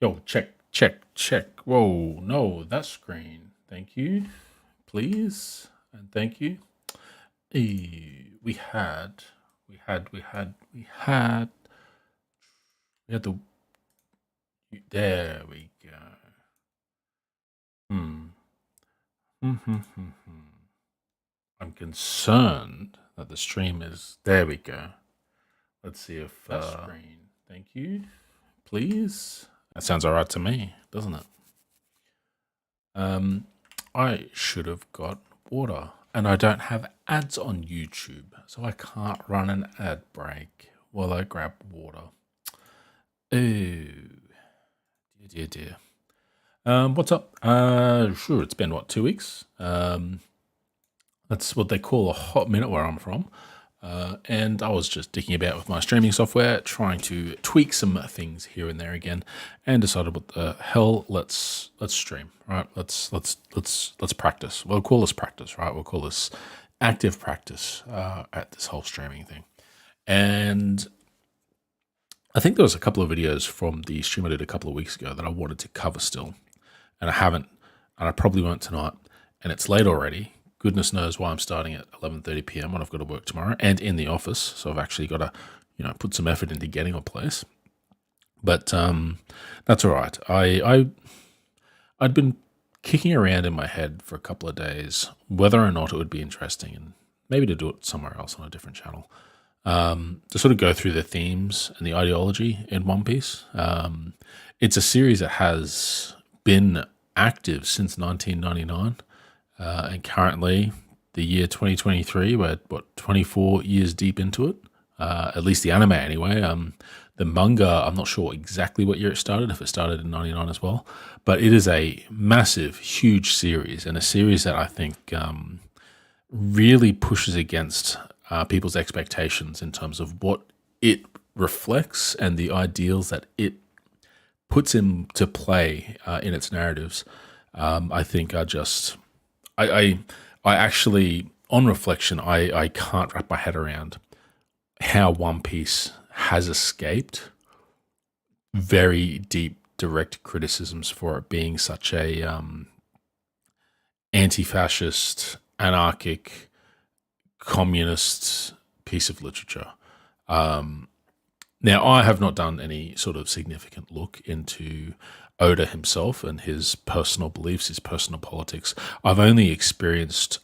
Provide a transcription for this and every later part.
Yo, check, check, check. Whoa, no, that screen. Thank you, please, and thank you. We had, we had the. There we go. Hmm. I'm concerned that the stream is. There we go. Let's see if that screen. Thank you, please. That sounds alright to me, doesn't it? I should have got water, and I don't have ads on YouTube, so I can't run an ad break while I grab water. Oh, dear, dear. What's up? Sure, it's been what, 2 weeks? That's what they call a hot minute where I'm from. And I was just dicking about with my streaming software, trying to tweak some things here and there again, and decided, what the hell, let's stream, right? Let's practice. We'll call this practice, right? We'll call this active practice at this whole streaming thing. And I think there was a couple of videos from the stream I did a couple of weeks ago that I wanted to cover still, and I haven't, and I probably won't tonight. And it's late already. Goodness knows why I'm starting at 11:30 p.m. when I've got to work tomorrow and in the office. So I've actually got to, put some effort into getting a place. But that's all right. I'd been kicking around in my head for a couple of days whether or not it would be interesting, and maybe to do it somewhere else on a different channel, to sort of go through the themes and the ideology in One Piece. It's a series that has been active since 1999. And currently, the year 2023, we're 24 years deep into it. At least the anime, anyway. The manga, I'm not sure exactly what year it started. If it started in '99 as well, but it is a massive, huge series, and a series that I think really pushes against people's expectations in terms of what it reflects and the ideals that it puts into play in its narratives. I think are just. I actually, on reflection, I can't wrap my head around how One Piece has escaped very deep, direct criticisms for it being such a anti-fascist, anarchic, communist piece of literature. Now, I have not done any sort of significant look into Oda himself and his personal beliefs, his personal politics. I've only experienced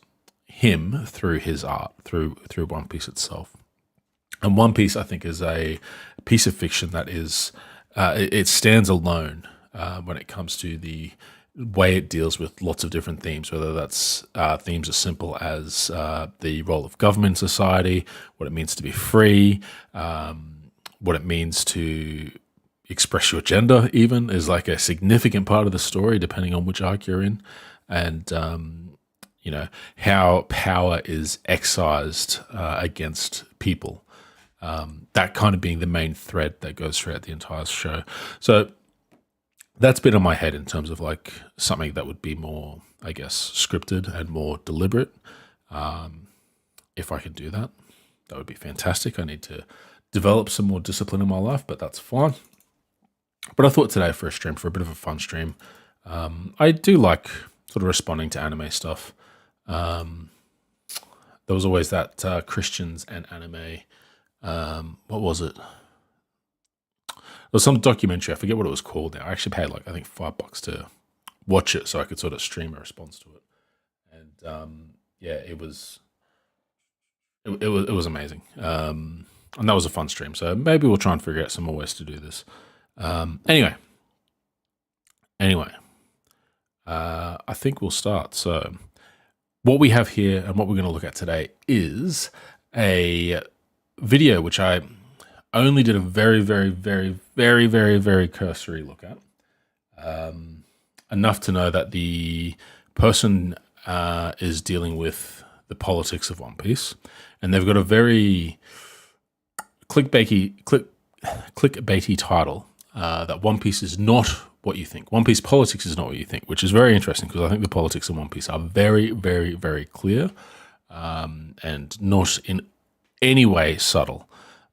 him through his art, through One Piece itself. And One Piece, I think, is a piece of fiction that is, it stands alone when it comes to the way it deals with lots of different themes, whether that's themes as simple as the role of government in society, what it means to be free, what it means to express your gender, even, is like a significant part of the story, depending on which arc you're in, and how power is excised against people. That kind of being the main thread that goes throughout the entire show. So that's been on my head in terms of like something that would be more, I guess, scripted and more deliberate. If I can do that, that would be fantastic. I need to develop some more discipline in my life, but that's fine. But I thought today for a stream, for a bit of a fun stream, I do like sort of responding to anime stuff. There was always that Christians and anime. What was it? There was some documentary. I forget what it was called now. I actually paid I think $5 to watch it so I could sort of stream a response to it. And it was amazing. And that was a fun stream. So maybe we'll try and figure out some more ways to do this. Anyway, I think we'll start. So what we have here and what we're going to look at today is a video which I only did a very, very, very, very, very, very cursory look at. Enough to know that the person is dealing with the politics of One Piece, and they've got a very clickbaity title, that One Piece is not what you think. One Piece politics is not what you think, which is very interesting because I think the politics of One Piece are very, very, very clear, and not in any way subtle.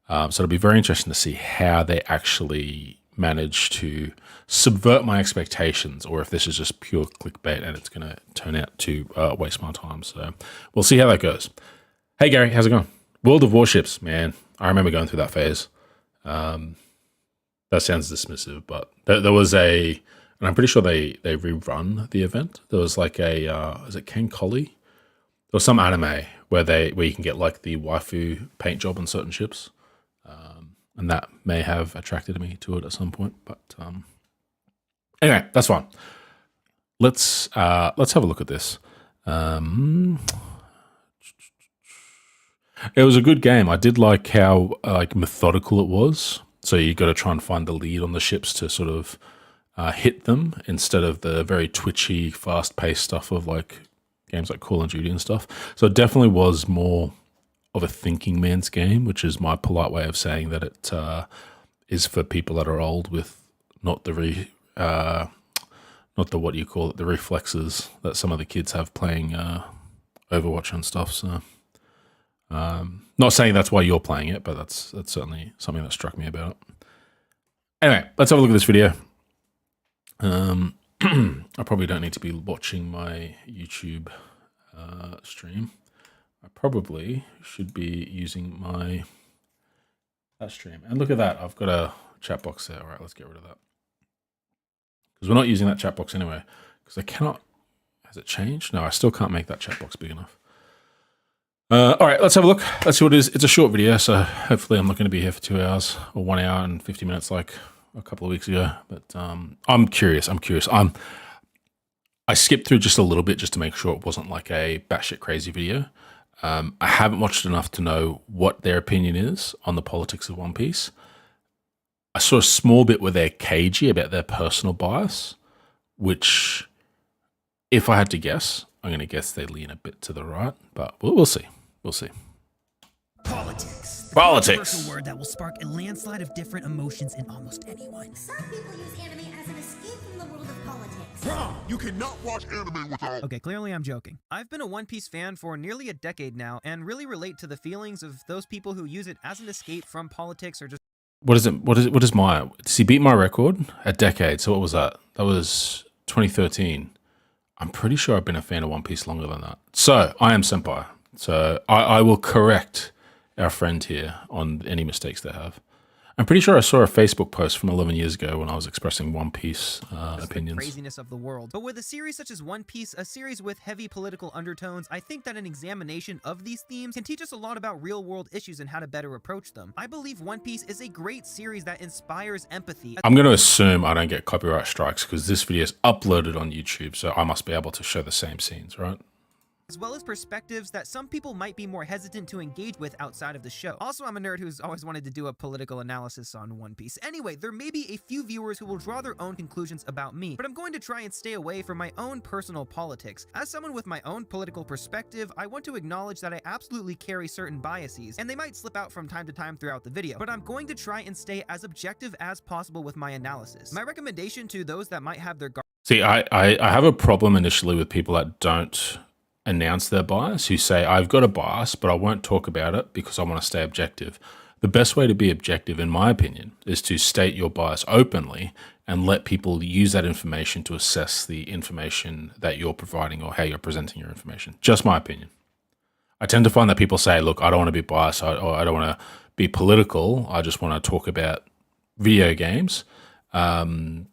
So it'll be very interesting to see how they actually manage to subvert my expectations, or if this is just pure clickbait and it's going to turn out to waste my time. So we'll see how that goes. Hey, Gary, how's it going? World of Warships, man. I remember going through that phase. That sounds dismissive, but there was and I'm pretty sure they rerun the event. There was like is it Ken Colley? There was some anime where you can get like the waifu paint job on certain ships. And that may have attracted me to it at some point, but anyway, that's fine. Let's have a look at this. It was a good game. I did like how methodical it was. So you got to try and find the lead on the ships to sort of hit them instead of the very twitchy, fast-paced stuff of like games like Call of Duty and stuff. So it definitely was more of a thinking man's game, which is my polite way of saying that it is for people that are old with not the what you call it, the reflexes that some of the kids have playing Overwatch and stuff. So not saying that's why you're playing it, but that's certainly something that struck me about it. Anyway, let's have a look at this video. I probably don't need to be watching my YouTube stream. I probably should be using that stream. And look at that. I've got a chat box there. All right, let's get rid of that. Because we're not using that chat box anyway. Because I cannot... Has it changed? No, I still can't make that chat box big enough. All right, let's have a look. Let's see what it is. It's a short video, so hopefully I'm not going to be here for 2 hours or 1 hour and 50 minutes like a couple of weeks ago. But I'm curious. I skipped through just a little bit just to make sure it wasn't like a batshit crazy video. I haven't watched enough to know what their opinion is on the politics of One Piece. I saw a small bit where they're cagey about their personal bias, which, if I had to guess, I'm going to guess they lean a bit to the right, but we'll see. We'll see. Politics. Politics. A word that will spark a landslide of different emotions in almost anyone. Some people use anime as an escape from the world of politics. Wrong! You cannot watch anime without... Okay, clearly I'm joking. I've been a One Piece fan for nearly a decade now and really relate to the feelings of those people who use it as an escape from politics or just... What is it? What is my... Does he beat my record? A decade. So what was that? That was 2013. I'm pretty sure I've been a fan of One Piece longer than that. So I am Senpai. So I will correct our friend here on any mistakes they have. I'm pretty sure I saw a Facebook post from 11 years ago when I was expressing One Piece opinions. The craziness of the world. But with a series such as One Piece, a series with heavy political undertones, I think that an examination of these themes can teach us a lot about real-world issues and how to better approach them. I believe One Piece is a great series that inspires empathy. I'm going to assume I don't get copyright strikes because this video is uploaded on YouTube, so I must be able to show the same scenes, right? As well as perspectives that some people might be more hesitant to engage with outside of the show. Also, I'm a nerd who's always wanted to do a political analysis on One Piece. Anyway, there may be a few viewers who will draw their own conclusions about me, but I'm going to try and stay away from my own personal politics. As someone with my own political perspective, I want to acknowledge that I absolutely carry certain biases, and they might slip out from time to time throughout the video, but I'm going to try and stay as objective as possible with my analysis. My recommendation to those that might have their... See, I have a problem initially with people that don't announce their bias, who say, I've got a bias, but I won't talk about it because I want to stay objective. The best way to be objective, in my opinion, is to state your bias openly and let people use that information to assess the information that you're providing or how you're presenting your information. Just my opinion. I tend to find that people say, look, I don't want to be biased, or I don't want to be political, I just want to talk about video games. They're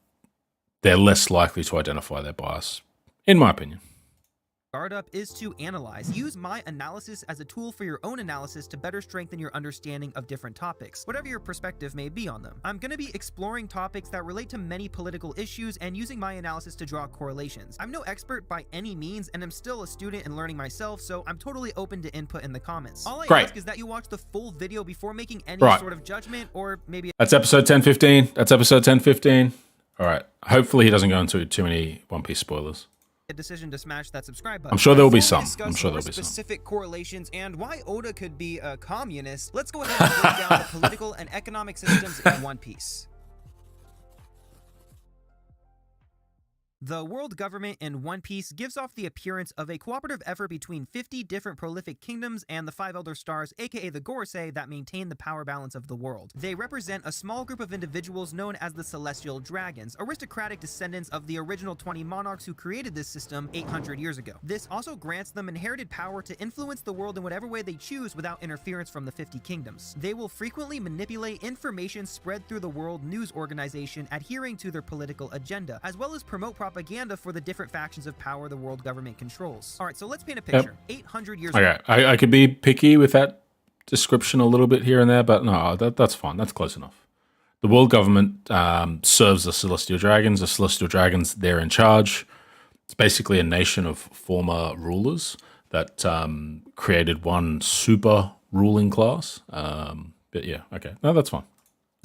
less likely to identify their bias, in my opinion. Guard up is to analyze. Use my analysis as a tool for your own analysis to better strengthen your understanding of different topics, whatever your perspective may be on them. I'm going to be exploring topics that relate to many political issues and using my analysis to draw correlations. I'm no expert by any means, and I'm still a student and learning myself, so I'm totally open to input in the comments. All I ask is that you watch the full video before making any sort of judgment, or maybe... That's episode 1015. That's episode 1015. All right. Hopefully he doesn't go into too many One Piece spoilers. A decision to smash that subscribe button. I'm sure there will be some. I'm sure there'll be some specific correlations and why Oda could be a communist. Let's go ahead and break down the political and economic systems in One Piece. The world government in One Piece gives off the appearance of a cooperative effort between 50 different prolific kingdoms and the 5 Elder Stars, aka the Gorosei, that maintain the power balance of the world. They represent a small group of individuals known as the Celestial Dragons, aristocratic descendants of the original 20 monarchs who created this system 800 years ago. This also grants them inherited power to influence the world in whatever way they choose without interference from the 50 kingdoms. They will frequently manipulate information spread through the World News Organization, adhering to their political agenda, as well as promote propaganda for the different factions of power the world government controls. Alright, so let's paint a picture. 800 years ago. Okay, I could be picky with that description a little bit here and there, but no, that's fine. That's close enough. The world government serves the Celestial Dragons. The Celestial Dragons, they're in charge. It's basically a nation of former rulers that created one super ruling class. But yeah, okay. No, that's fine.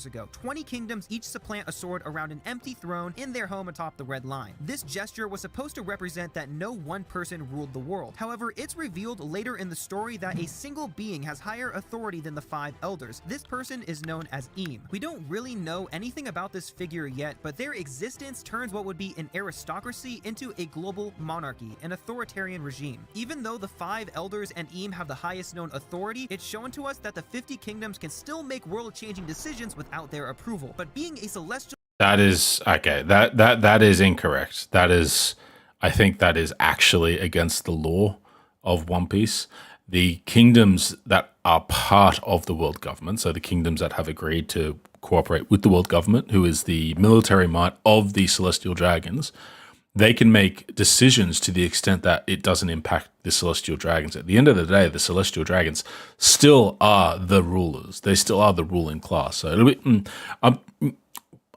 Ago, 20 kingdoms each supplant a sword around an empty throne in their home atop the Red Line. This gesture was supposed to represent that no one person ruled the world. However, it's revealed later in the story that a single being has higher authority than the 5 elders. This person is known as Eam. We don't really know anything about this figure yet, but their existence turns what would be an aristocracy into a global monarchy, an authoritarian regime. Even though the 5 elders and Eam have the highest known authority, it's shown to us that the 50 kingdoms can still make world-changing decisions without their approval. But being a celestial— That is okay. That is incorrect. I think that is actually against the law of One Piece. The kingdoms that are part of the world government, so the kingdoms that have agreed to cooperate with the world government, who is the military might of the Celestial Dragons, they can make decisions to the extent that it doesn't impact the Celestial Dragons. At the end of the day, the Celestial Dragons still are the rulers. They still are the ruling class. So it'll be, I'm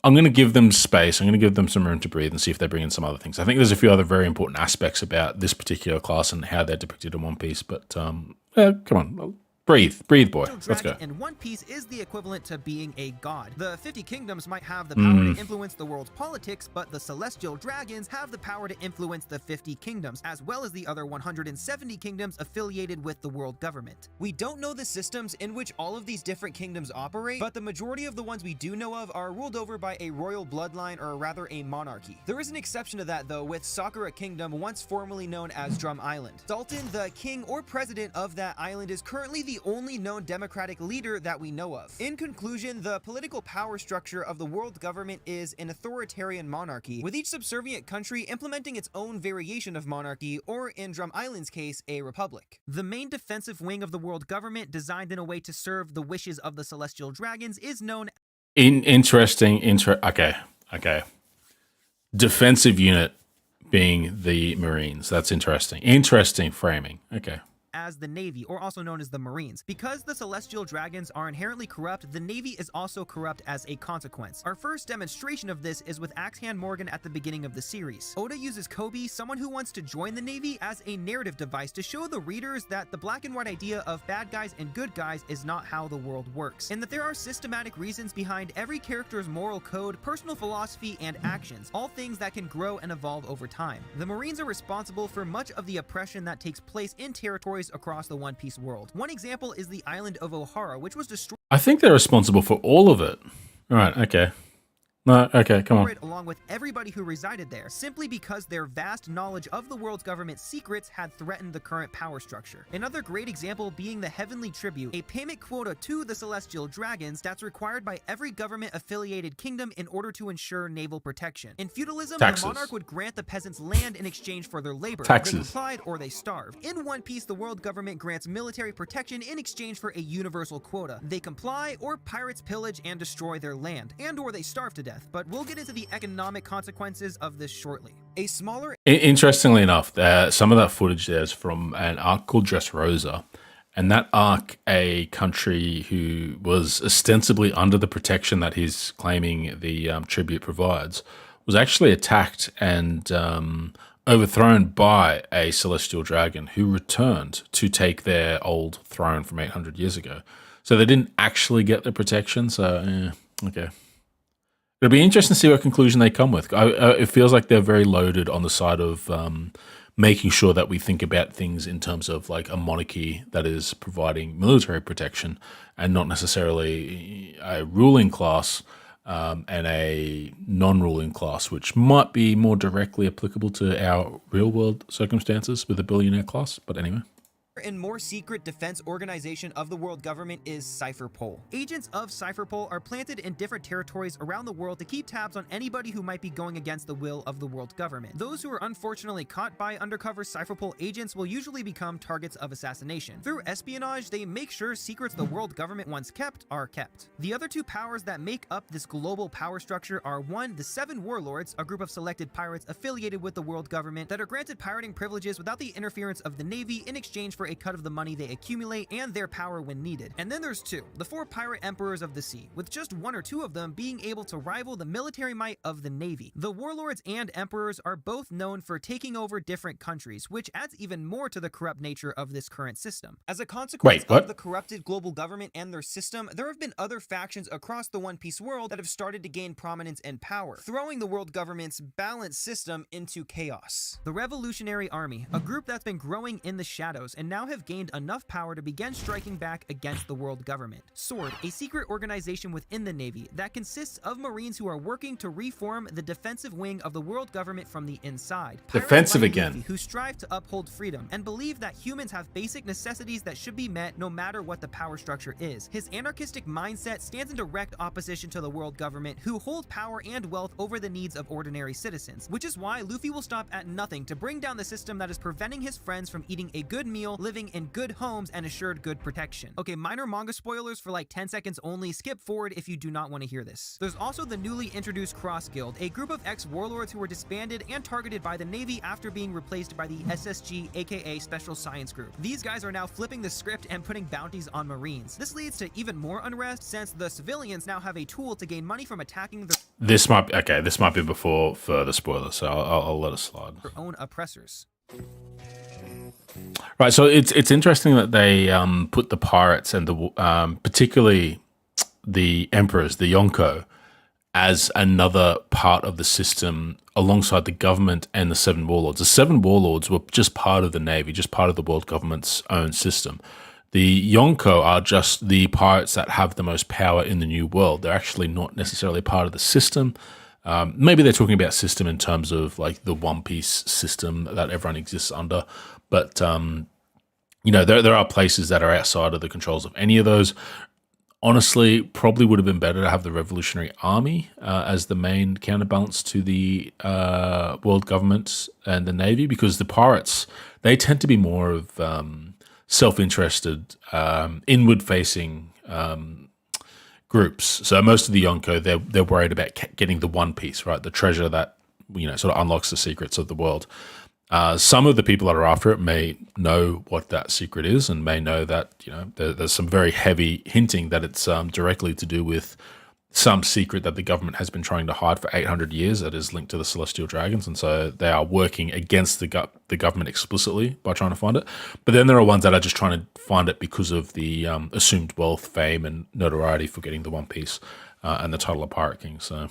going to give them space. I'm going to give them some room to breathe and see if they bring in some other things. I think there's a few other very important aspects about this particular class and how they're depicted in One Piece. But come on. Breathe, boy. Let's go. In One Piece is the equivalent to being a god. The 50 kingdoms might have the power to influence the world's politics, but the Celestial Dragons have the power to influence the 50 kingdoms, as well as the other 170 kingdoms affiliated with the world government. We don't know the systems in which all of these different kingdoms operate, but the majority of the ones we do know of are ruled over by a royal bloodline, or rather a monarchy. There is an exception to that though, with Sakura Kingdom, once formerly known as Drum Island. Sultan, the king or president of that island, is currently the only known democratic leader that we know of. In conclusion, the political power structure of the world government is an authoritarian monarchy, with each subservient country implementing its own variation of monarchy, or in Drum Island's case, a republic. The main defensive wing of the world government, designed in a way to serve the wishes of the Celestial Dragons, is known— Okay. Defensive unit being the Marines. That's interesting. Interesting framing. Okay. as the Navy, or also known as the Marines. Because the Celestial Dragons are inherently corrupt, the Navy is also corrupt as a consequence. Our first demonstration of this is with Axe-Hand Morgan at the beginning of the series. Oda uses Kobe, someone who wants to join the Navy, as a narrative device to show the readers that the black and white idea of bad guys and good guys is not how the world works, and that there are systematic reasons behind every character's moral code, personal philosophy, and actions, all things that can grow and evolve over time. The Marines are responsible for much of the oppression that takes place in territories across the One Piece world. One example is the island of Ohara, which was destroyed— I think they're responsible for all of it. All right, okay. No, okay, come on. along with everybody who resided there, simply because their vast knowledge of the world's government secrets had threatened the current power structure. Another great example being the Heavenly Tribute, a payment quota to the Celestial Dragons that's required by every government-affiliated kingdom in order to ensure naval protection. In feudalism, Taxes. the monarch would grant the peasants land in exchange for their labor. Taxes. They complied or they starved. In One Piece, the world government grants military protection in exchange for a universal quota. They comply, or pirates pillage and destroy their land, and or they starve to death. But we'll get into the economic consequences of this shortly. A smaller— Interestingly enough, some of that footage there is from an arc called Dressrosa. And that arc, a country who was ostensibly under the protection that he's claiming the tribute provides, was actually attacked and overthrown by a celestial dragon who returned to take their old throne from 800 years ago. So they didn't actually get the protection. So, okay. It'll be interesting to see what conclusion they come with. It feels like they're very loaded on the side of making sure that we think about things in terms of like a monarchy that is providing military protection and not necessarily a ruling class and a non-ruling class, which might be more directly applicable to our real-world circumstances with a billionaire class. But anyway. And more secret defense organization of the world government is Cypherpol. Agents of Cypherpol are planted in different territories around the world to keep tabs on anybody who might be going against the will of the world government. Those who are unfortunately caught by undercover Cypherpol agents will usually become targets of assassination. Through espionage, they make sure secrets the world government once kept are kept. The other two powers that make up this global power structure are one, the Seven Warlords, a group of selected pirates affiliated with the world government that are granted pirating privileges without the interference of the Navy in exchange for a cut of the money they accumulate and their power when needed. And then there's two, the four pirate emperors of the sea, with just one or two of them being able to rival the military might of the Navy. The warlords and emperors are both known for taking over different countries, which adds even more to the corrupt nature of this current system. As a consequence of the corrupted global government and their system, there have been other factions across the One Piece world that have started to gain prominence and power, throwing the world government's balanced system into chaos. The Revolutionary Army, a group that's been growing in the shadows and now have gained enough power to begin striking back against the world government. Sword, a secret organization within the Navy that consists of Marines who are working to reform the defensive wing of the world government from the inside. Defensive again. Luffy, who strive to uphold freedom and believe that humans have basic necessities that should be met no matter what the power structure is. His anarchistic mindset stands in direct opposition to the world government, who hold power and wealth over the needs of ordinary citizens, which is why Luffy will stop at nothing to bring down the system that is preventing his friends from eating a good meal, living in good homes, and assured good protection. Okay, minor manga spoilers for like 10 seconds only. Skip forward if you do not want to hear this. There's also the newly introduced Cross Guild, a group of ex-warlords who were disbanded and targeted by the Navy after being replaced by the SSG, aka Special Science Group. These guys are now flipping the script and putting bounties on Marines. This leads to even more unrest since the civilians now have a tool to gain money from attacking This might be before further spoilers, so I'll let it slide. their own oppressors. Right, so it's interesting that they put the pirates and the particularly the emperors, the Yonko, as another part of the system alongside the government and the Seven Warlords. The Seven Warlords were just part of the Navy, just part of the world government's own system. The Yonko are just the pirates that have the most power in the New World. They're actually not necessarily part of the system. Maybe they're talking about system in terms of like the One Piece system that everyone exists under. But, there are places that are outside of the controls of any of those. Honestly, probably would have been better to have the Revolutionary Army as the main counterbalance to the world government and the Navy, because the pirates, they tend to be more of self-interested, inward-facing groups. So most of the Yonko, they're worried about getting the One Piece, right? The treasure that sort of unlocks the secrets of the world. Some of the people that are after it may know what that secret is and may know that there's some very heavy hinting that it's directly to do with some secret that the government has been trying to hide for 800 years that is linked to the Celestial Dragons, and so they are working against the government explicitly by trying to find it. But then there are ones that are just trying to find it because of the assumed wealth, fame, and notoriety for getting the One Piece and the title of Pirate King. So.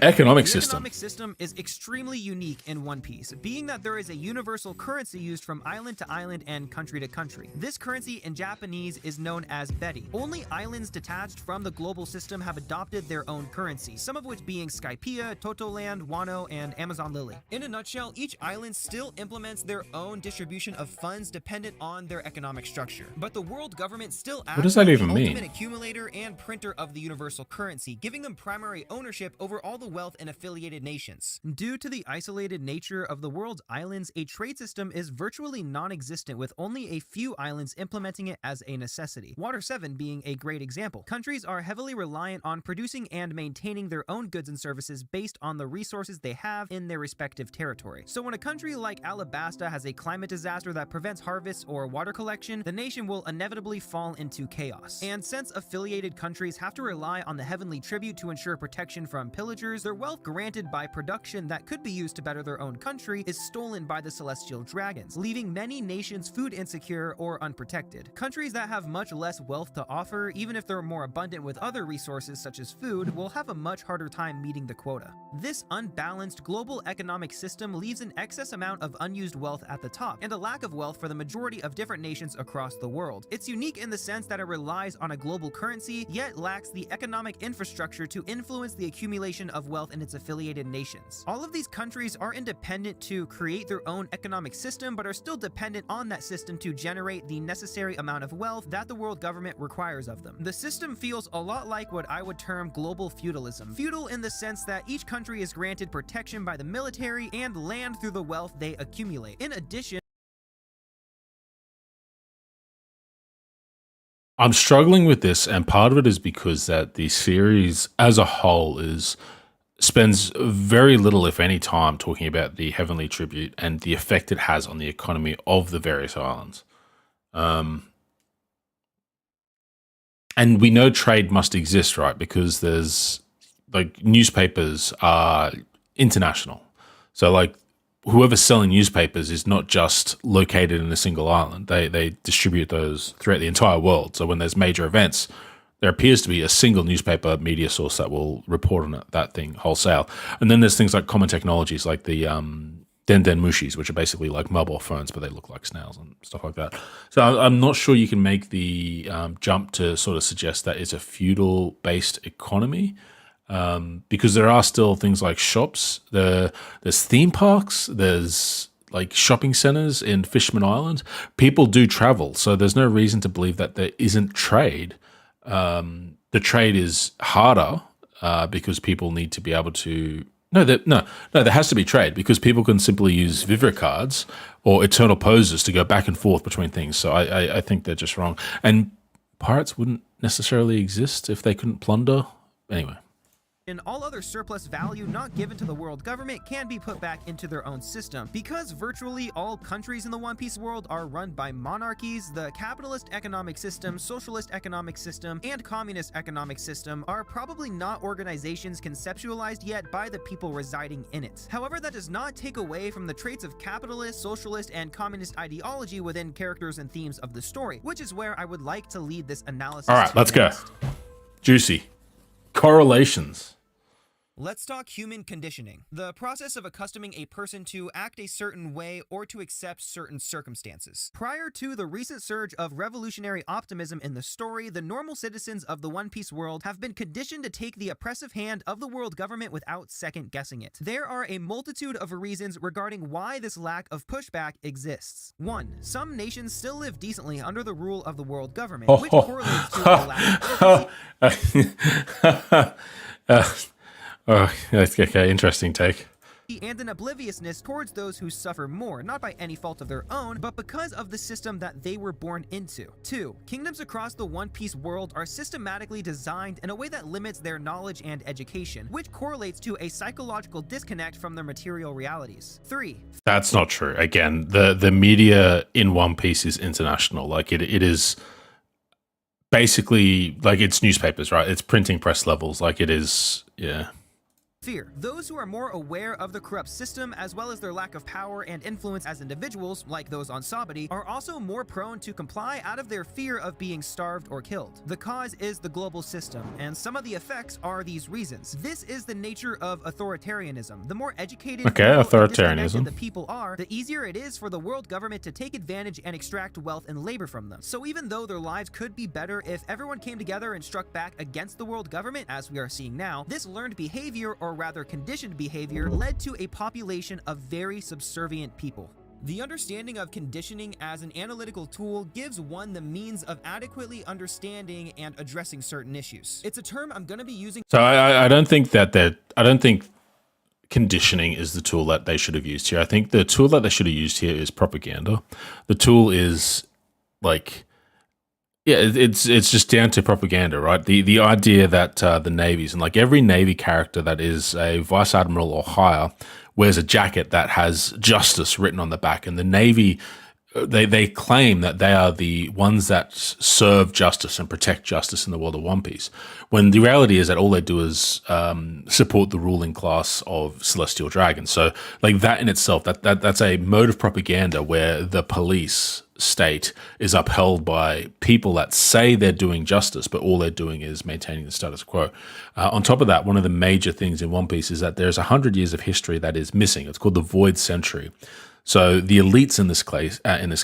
Economic system is extremely unique in One Piece, being that there is a universal currency used from island to island and country to country. This currency in Japanese is known as Beti. Only islands detached from the global system have adopted their own currency, some of which being Skypiea, Totoland, Wano, and Amazon Lily. In a nutshell, each island still implements their own distribution of funds dependent on their economic structure. But the world government still acts as the ultimate accumulator and printer of the universal currency, giving them primary ownership over all the wealth in affiliated nations. Due to the isolated nature of the world's islands, a trade system is virtually non-existent, with only a few islands implementing it as a necessity. Water 7 being a great example. Countries are heavily reliant on producing and maintaining their own goods and services based on the resources they have in their respective territory. So when a country like Alabasta has a climate disaster that prevents harvests or water collection, the nation will inevitably fall into chaos. And since affiliated countries have to rely on the heavenly tribute to ensure protection from pillaging villagers, their wealth granted by production that could be used to better their own country is stolen by the celestial dragons, leaving many nations food insecure or unprotected. Countries that have much less wealth to offer, even if they're more abundant with other resources such as food, will have a much harder time meeting the quota. This unbalanced global economic system leaves an excess amount of unused wealth at the top, and a lack of wealth for the majority of different nations across the world. It's unique in the sense that it relies on a global currency, yet lacks the economic infrastructure to influence the accumulation of wealth in its affiliated nations. All of these countries are independent to create their own economic system, but are still dependent on that system to generate the necessary amount of wealth that the world government requires of them. The system feels a lot like what I would term global feudalism. Feudal in the sense that each country is granted protection by the military and land through the wealth they accumulate. In addition, I'm struggling with this, and part of it is because that the series as a whole spends very little, if any, time talking about the Heavenly Tribute and the effect it has on the economy of the various islands. And we know trade must exist, right? Because there's like newspapers are international. So like whoever's selling newspapers is not just located in a single island. They distribute those throughout the entire world. So when there's major events, there appears to be a single newspaper media source that will report on that thing wholesale. And then there's things like common technologies like the Den Mushis, which are basically like mobile phones, but they look like snails and stuff like that. So I'm not sure you can make the jump to sort of suggest that it's a feudal-based economy, because there are still things like shops. There's theme parks. There's like shopping centers in Fishman Island. People do travel, so there's no reason to believe that there isn't trade. The trade is harder because people need to be able to. No, there has to be trade because people can simply use Vivre cards or eternal poses to go back and forth between things. So I think they're just wrong. And pirates wouldn't necessarily exist if they couldn't plunder. Anyway. and all other surplus value not given to the world government can be put back into their own system. Because virtually all countries in the One Piece world are run by monarchies, the capitalist economic system, socialist economic system, and communist economic system are probably not organizations conceptualized yet by the people residing in it. However, that does not take away from the traits of capitalist, socialist, and communist ideology within characters and themes of the story, which is where I would like to lead this analysis. All right, let's go. Juicy. Correlations. Let's talk human conditioning, the process of accustoming a person to act a certain way or to accept certain circumstances. Prior to the recent surge of revolutionary optimism in the story, the normal citizens of the One Piece world have been conditioned to take the oppressive hand of the world government without second-guessing it. There are a multitude of reasons regarding why this lack of pushback exists. 1. Some nations still live decently under the rule of the world government, which correlates to a lack of Oh, that's okay. Interesting take. and an obliviousness towards those who suffer more, not by any fault of their own, but because of the system that they were born into. 2. Kingdoms across the One Piece world are systematically designed in a way that limits their knowledge and education, which correlates to a psychological disconnect from their material realities. 3. That's not true. Again, the media in One Piece is international. Like it is basically like it's newspapers, right? It's printing press levels. Like it is, yeah. Fear. Those who are more aware of the corrupt system, as well as their lack of power and influence as individuals, like those on Sabati, are also more prone to comply out of their fear of being starved or killed. The cause is the global system, and some of the effects are these reasons. This is the nature of authoritarianism. The more educated authoritarianism. the people are, the easier it is for the world government to take advantage and extract wealth and labor from them. So even though their lives could be better if everyone came together and struck back against the world government, as we are seeing now, this learned behavior, or rather conditioned behavior, led to a population of very subservient people. The understanding of conditioning as an analytical tool gives one the means of adequately understanding and addressing certain issues. It's a term I'm going to be using. So I don't think I don't think conditioning is the tool that they should have used here. I think the tool that they should have used here is propaganda. The tool is like, yeah, it's just down to propaganda, right? The idea that the navies, and like every Navy character that is a vice admiral or higher wears a jacket that has justice written on the back, and the Navy they claim that they are the ones that serve justice and protect justice in the world of One Piece, when the reality is that all they do is support the ruling class of Celestial Dragons. So, like, that in itself, that's a mode of propaganda where the police state is upheld by people that say they're doing justice, but all they're doing is maintaining the status quo. On top of that, one of the major things in One Piece is that there's 100 years of history that is missing. It's called the Void Century. So the elites in this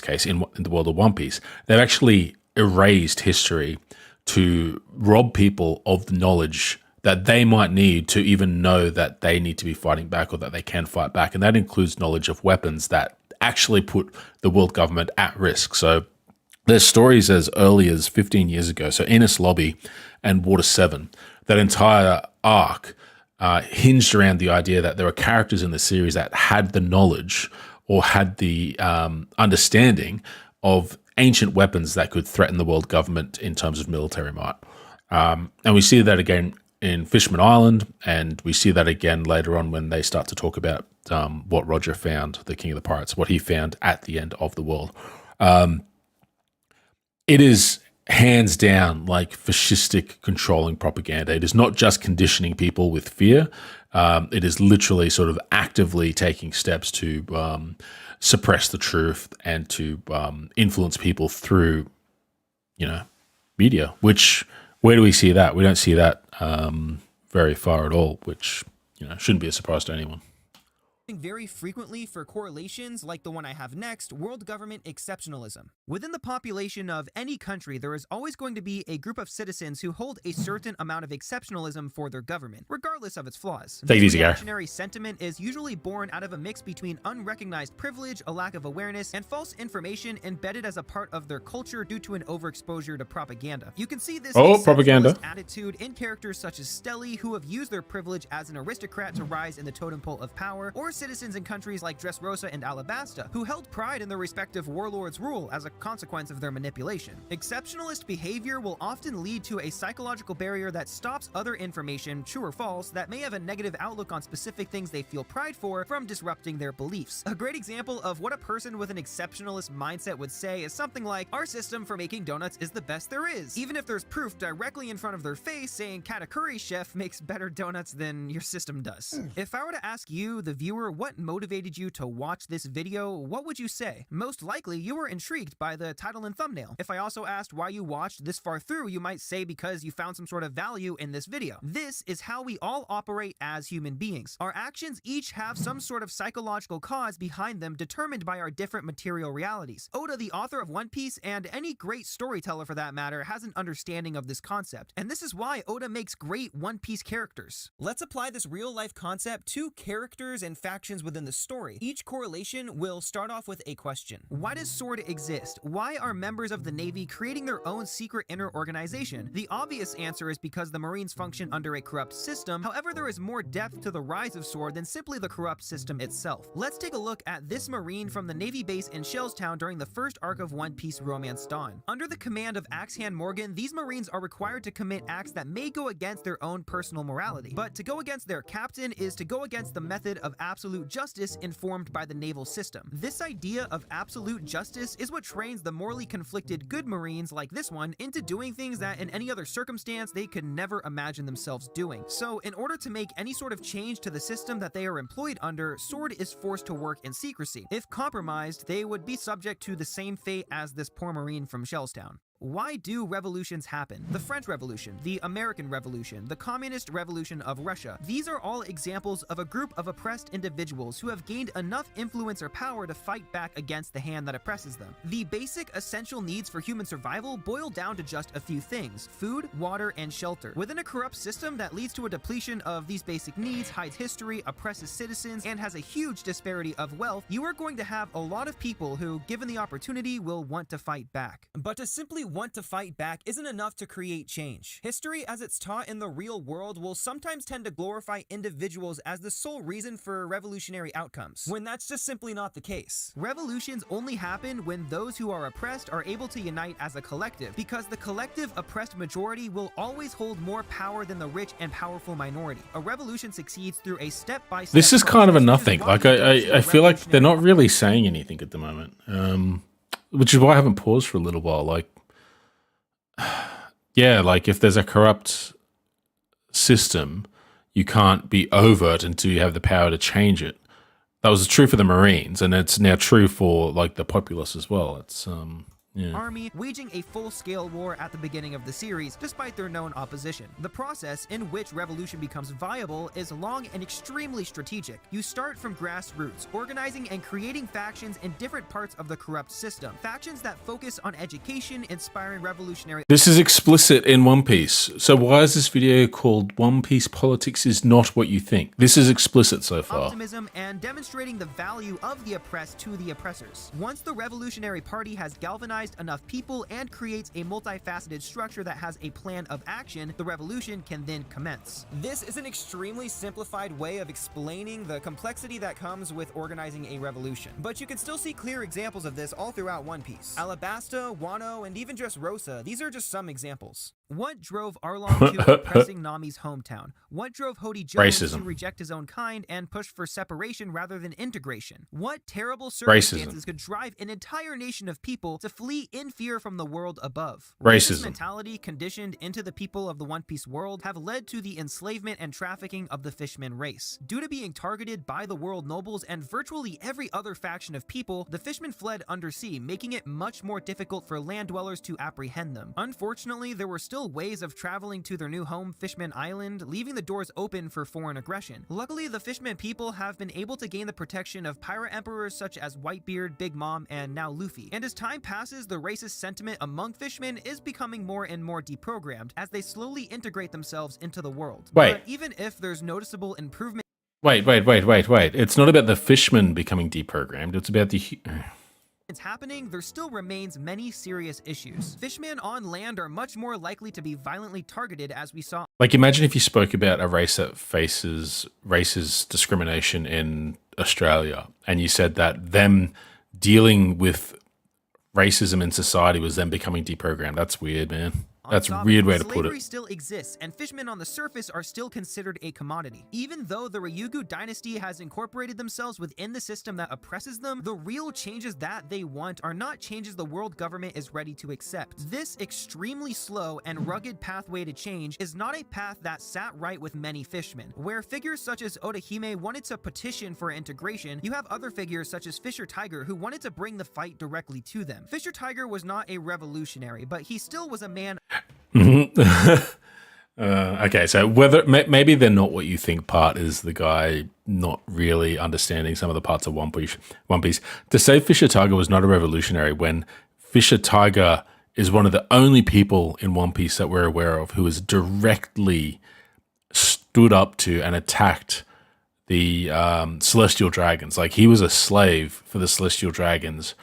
case, in the world of One Piece, they've actually erased history to rob people of the knowledge that they might need to even know that they need to be fighting back or that they can fight back. And that includes knowledge of weapons that actually put the world government at risk. So there's stories as early as 15 years ago. So Enies Lobby and Water 7, that entire arc hinged around the idea that there were characters in the series that had the knowledge or had the understanding of ancient weapons that could threaten the world government in terms of military might. And we see that again in Fishman Island, and we see that again later on when they start to talk about what Roger found, the King of the Pirates, what he found at the end of the world. It is hands down like fascistic controlling propaganda. It is not just conditioning people with fear. It is literally sort of actively taking steps to suppress the truth and to influence people through, media. Which, where do we see that? We don't see that very far at all, which shouldn't be a surprise to anyone. Very frequently for correlations like the one I have next, world government exceptionalism. Within the population of any country, there is always going to be a group of citizens who hold a certain amount of exceptionalism for their government, regardless of its flaws. Take it easy, This Gary. reactionary sentiment is usually born out of a mix between unrecognized privilege, a lack of awareness, and false information embedded as a part of their culture due to an overexposure to propaganda. You can see this propaganda attitude in characters such as Stelly, who have used their privilege as an aristocrat to rise in the totem pole of power, or citizens in countries like Dressrosa and Alabasta, who held pride in their respective warlords' rule as a consequence of their manipulation. Exceptionalist behavior will often lead to a psychological barrier that stops other information, true or false, that may have a negative outlook on specific things they feel pride for from disrupting their beliefs. A great example of what a person with an exceptionalist mindset would say is something like, "Our system for making donuts is the best there is," even if there's proof directly in front of their face saying Katakuri Chef makes better donuts than your system does. If I were to ask you, the viewer, what motivated you to watch this video, what would you say? Most likely, you were intrigued by the title and thumbnail. If I also asked why you watched this far through, you might say because you found some sort of value in this video. This is how we all operate as human beings. Our actions each have some sort of psychological cause behind them determined by our different material realities. Oda, the author of One Piece, and any great storyteller for that matter, has an understanding of this concept. And this is why Oda makes great One Piece characters. Let's apply this real-life concept to characters and factions within the story. Each correlation will start off with a question. Why does Sword exist? Why are members of the Navy creating their own secret inner organization? The obvious answer is because the Marines function under a corrupt system. However, there is more depth to the rise of Sword than simply the corrupt system itself. Let's take a look at this Marine from the Navy base in Shellstown during the first arc of One Piece Romance Dawn. Under the command of Axehand Morgan, these Marines are required to commit acts that may go against their own personal morality. But to go against their captain is to go against the method of absolute justice informed by the naval system. This idea of absolute justice is what trains the morally conflicted good Marines like this one into doing things that in any other circumstance they could never imagine themselves doing. So in order to make any sort of change to the system that they are employed under, Sword is forced to work in secrecy. If compromised, they would be subject to the same fate as this poor Marine from Shellstown. Why do revolutions happen? The French Revolution, the American Revolution, the Communist Revolution of Russia. These are all examples of a group of oppressed individuals who have gained enough influence or power to fight back against the hand that oppresses them. The basic essential needs for human survival boil down to just a few things: food, water, and shelter. Within a corrupt system that leads to a depletion of these basic needs, hides history, oppresses citizens, and has a huge disparity of wealth, you are going to have a lot of people who, given the opportunity, will want to fight back. But to simply want to fight back isn't enough to create change. History, as it's taught in the real world, will sometimes tend to glorify individuals as the sole reason for revolutionary outcomes, when that's just simply not the case. Revolutions only happen when those who are oppressed are able to unite as a collective, because the collective oppressed majority will always hold more power than the rich and powerful minority. A revolution succeeds through a step-by-step This is kind of a process, nothing. which is Like, why we go through I feel like they're not revolutionary really saying anything at the moment. which is why I haven't paused for a little while. Like, yeah, like if there's a corrupt system, you can't be overt until you have the power to change it. That was true for the Marines, and it's now true for like the populace as well. It's yeah. Army waging a full-scale war at the beginning of the series, despite their known opposition. The process in which revolution becomes viable is long and extremely strategic. You start from grassroots, organizing and creating factions in different parts of the corrupt system. Factions that focus on education, inspiring revolutionary... This is explicit in One Piece. So why is this video called One Piece Politics is Not What You Think? This is explicit so far. Optimism and demonstrating the value of the oppressed to the oppressors. Once the Revolutionary Party has galvanized enough people and creates a multifaceted structure that has a plan of action, the revolution can then commence. This is an extremely simplified way of explaining the complexity that comes with organizing a revolution, but you can still see clear examples of this all throughout One Piece. Alabasta, Wano, and even just Rosa, these are just some examples. What drove Arlong to oppressing Nami's hometown? What drove Hody Jones to reject his own kind and push for separation rather than integration? What terrible circumstances could drive an entire nation of people to flee in fear from the world above? This mentality conditioned into the people of the One Piece world have led to the enslavement and trafficking of the Fishman race. Due to being targeted by the world nobles and virtually every other faction of people, the Fishmen fled undersea, making it much more difficult for land dwellers to apprehend them. Unfortunately, there were still ways of traveling to their new home, Fishman Island, leaving the doors open for foreign aggression. Luckily, the Fishman people have been able to gain the protection of pirate emperors such as Whitebeard, Big Mom, and now Luffy. And as time passes, the racist sentiment among Fishmen is becoming more and more deprogrammed as they slowly integrate themselves into the world. Wait. But even if there's noticeable improvement... Wait. It's not about the Fishmen becoming deprogrammed. It's about the... It's happening, there still remains many serious issues. Fishmen on land are much more likely to be violently targeted, as we saw. Like, imagine if you spoke about a race that faces racist discrimination in Australia, and you said that them dealing with racism in society was them becoming deprogrammed. That's weird, man. That's a weird way to put it. Slavery still exists, and fishmen on the surface are still considered a commodity. Even though the Ryugu dynasty has incorporated themselves within the system that oppresses them, the real changes that they want are not changes the world government is ready to accept. This extremely slow and rugged pathway to change is not a path that sat right with many fishmen. Where figures such as Odahime wanted to petition for integration, you have other figures such as Fisher Tiger who wanted to bring the fight directly to them. Fisher Tiger was not a revolutionary, but he still was a man. Okay, so whether maybe they're not what you think part is the guy not really understanding some of the parts of One Piece. To say Fisher Tiger was not a revolutionary when Fisher Tiger is one of the only people in One Piece that we're aware of who has directly stood up to and attacked the Celestial Dragons. Like, he was a slave for the Celestial Dragons,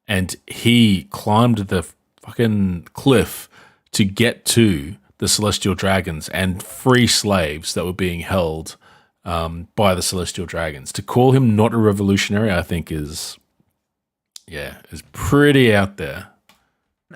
and he climbed the fucking cliff to get to the Celestial Dragons and free slaves that were being held by the Celestial Dragons. To call him not a revolutionary, I think is pretty out there.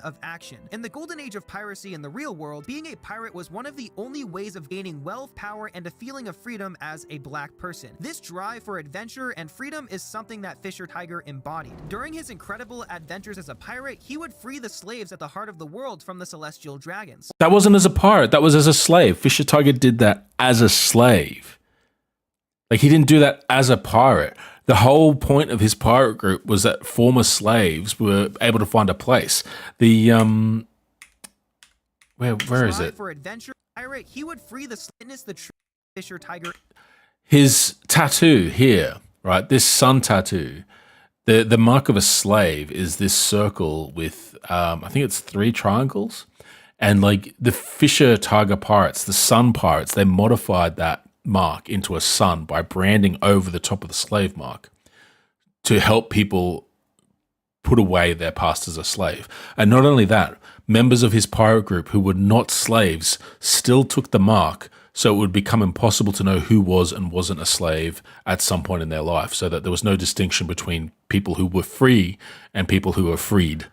Of action. In the golden age of piracy in the real world, being a pirate was one of the only ways of gaining wealth, power, and a feeling of freedom as a black person. This drive for adventure and freedom is something that Fisher Tiger embodied. During his incredible adventures as a pirate, he would free the slaves at the heart of the world from the Celestial Dragons. That wasn't as a pirate, that was as a slave. Fisher Tiger did that as a slave. Like, he didn't do that as a pirate. The whole point of his pirate group was that former slaves were able to find a place. The where is it? For adventure, pirate, he would free the Fisher Tiger. His tattoo here, right? This sun tattoo. The mark of a slave is this circle with I think it's 3 triangles, and like the Fisher Tiger pirates, the sun pirates, they modified that mark into a sun by branding over the top of the slave mark to help people put away their past as a slave. And not only that, members of his pirate group who were not slaves still took the mark, so it would become impossible to know who was and wasn't a slave at some point in their life, so that there was no distinction between people who were free and people who were freed.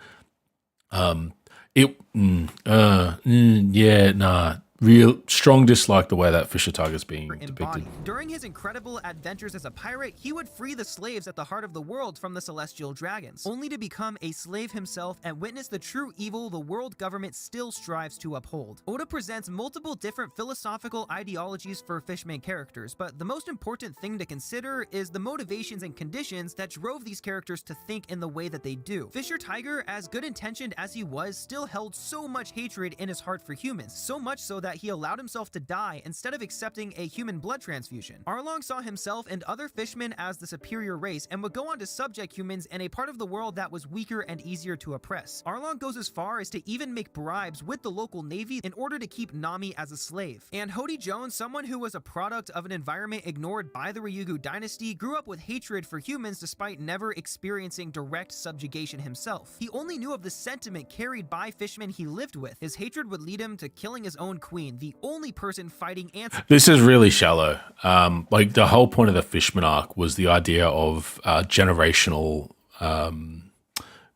real strong dislike the way that Fisher Tiger's being depicted. Embodied. During his incredible adventures as a pirate, he would free the slaves at the heart of the world from the celestial dragons, only to become a slave himself and witness the true evil the world government still strives to uphold. Oda presents multiple different philosophical ideologies for Fishman characters, but the most important thing to consider is the motivations and conditions that drove these characters to think in the way that they do. Fisher Tiger, as good-intentioned as he was, still held so much hatred in his heart for humans, so much so that he allowed himself to die instead of accepting a human blood transfusion. Arlong saw himself and other fishmen as the superior race and would go on to subject humans in a part of the world that was weaker and easier to oppress. Arlong goes as far as to even make bribes with the local navy in order to keep Nami as a slave. And Hody Jones, someone who was a product of an environment ignored by the Ryugu dynasty, grew up with hatred for humans despite never experiencing direct subjugation himself. He only knew of the sentiment carried by fishmen he lived with. His hatred would lead him to killing his own queen, the only person fighting ants. This is really shallow. Like the whole point of the Fishman arc was the idea of generational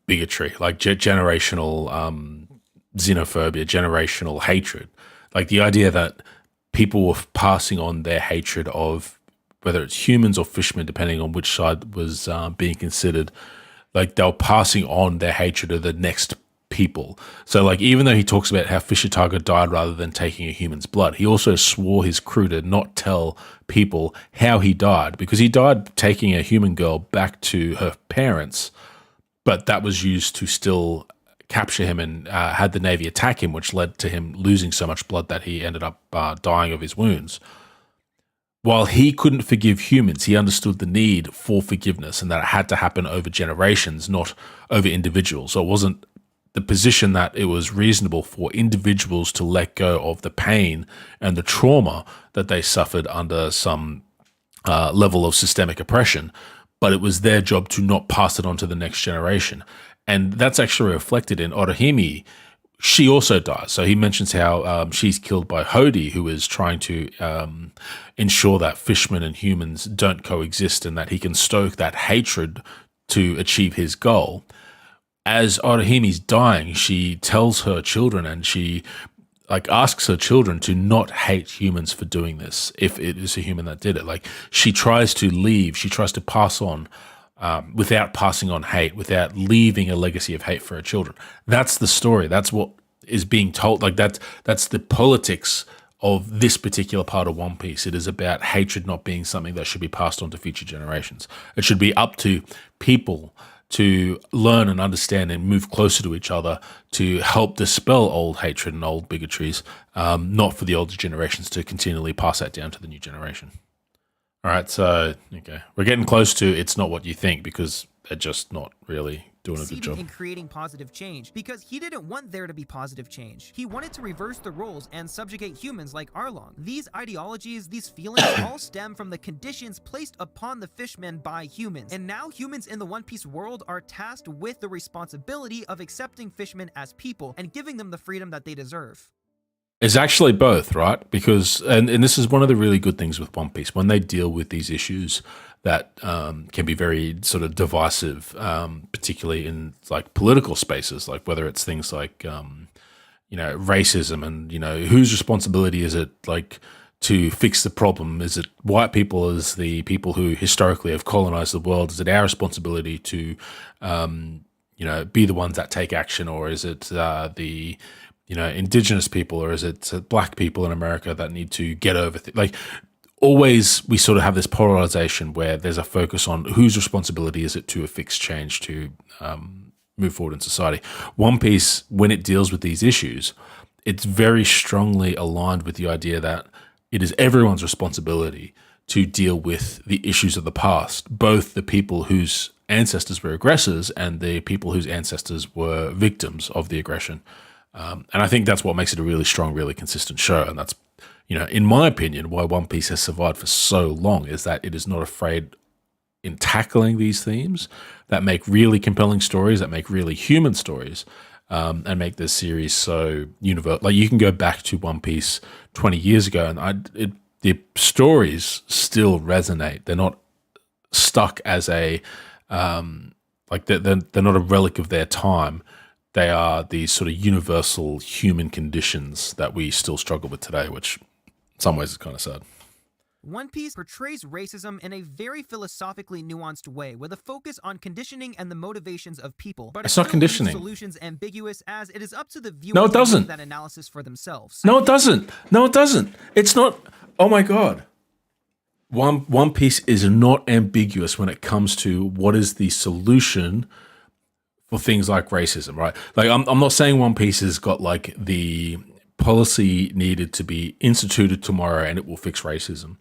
bigotry, like generational xenophobia, generational hatred. Like the idea that people were passing on their hatred of whether it's humans or fishmen, depending on which side was being considered, like they were passing on their hatred of the next people. So like even though he talks about how Fisher Tiger died rather than taking a human's blood, he also swore his crew to not tell people how he died, because he died taking a human girl back to her parents, but that was used to still capture him and had the Navy attack him, which led to him losing so much blood that he ended up dying of his wounds. While he couldn't forgive humans, he understood the need for forgiveness and that it had to happen over generations, not over individuals. So it wasn't the position that it was reasonable for individuals to let go of the pain and the trauma that they suffered under some level of systemic oppression, but it was their job to not pass it on to the next generation. And that's actually reflected in Orihime. She also dies. So he mentions how she's killed by Hody, who is trying to ensure that fishmen and humans don't coexist and that he can stoke that hatred to achieve his goal. As Orihime's dying, she tells her children and she like asks her children to not hate humans for doing this if it is a human that did it. Like she tries to leave, she tries to pass on without passing on hate, without leaving a legacy of hate for her children. That's the story. That's what is being told. Like that's the politics of this particular part of One Piece. It is about hatred not being something that should be passed on to future generations. It should be up to people to learn and understand and move closer to each other to help dispel old hatred and old bigotries, not for the older generations to continually pass that down to the new generation. All right, so, okay. We're getting close to it's not what you think because they're just not really doing a good job. In creating positive change, because he didn't want there to be positive change. He wanted to reverse the roles and subjugate humans like Arlong. These ideologies, these feelings all stem from the conditions placed upon the fishmen by humans. And now humans in the One Piece world are tasked with the responsibility of accepting fishmen as people and giving them the freedom that they deserve. It's actually both, right? Because, and this is one of the really good things with One Piece, when they deal with these issues that can be very sort of divisive, particularly in like political spaces, like whether it's things like, racism and, whose responsibility is it like to fix the problem? Is it white people as the people who historically have colonized the world? Is it our responsibility to, be the ones that take action? Or is it the indigenous people, or is it black people in America that need to get over like always we sort of have this polarization where there's a focus on whose responsibility is it to affix change to move forward in society. One Piece, when it deals with these issues, it's very strongly aligned with the idea that it is everyone's responsibility to deal with the issues of the past, both the people whose ancestors were aggressors and the people whose ancestors were victims of the aggression. And I think that's what makes it a really strong, really consistent show. And that's, in my opinion, why One Piece has survived for so long, is that it is not afraid in tackling these themes that make really compelling stories, that make really human stories, and make this series so universal. Like you can go back to One Piece 20 years ago and the stories still resonate. They're not stuck as a, they're not a relic of their time. they are these sort of universal human conditions that we still struggle with today, which in some ways is kind of sad. One Piece portrays racism in a very philosophically nuanced way, with a focus on conditioning and the motivations of people. But It's not still leaves conditioning. solutions ambiguous, as it is up to the viewers No, it to doesn't. make that analysis for themselves. No, it doesn't. No, it doesn't. It's not. Oh my God. One Piece is not ambiguous when it comes to what is the solution for things like racism, right? Like, I'm not saying One Piece has got like the policy needed to be instituted tomorrow and it will fix racism,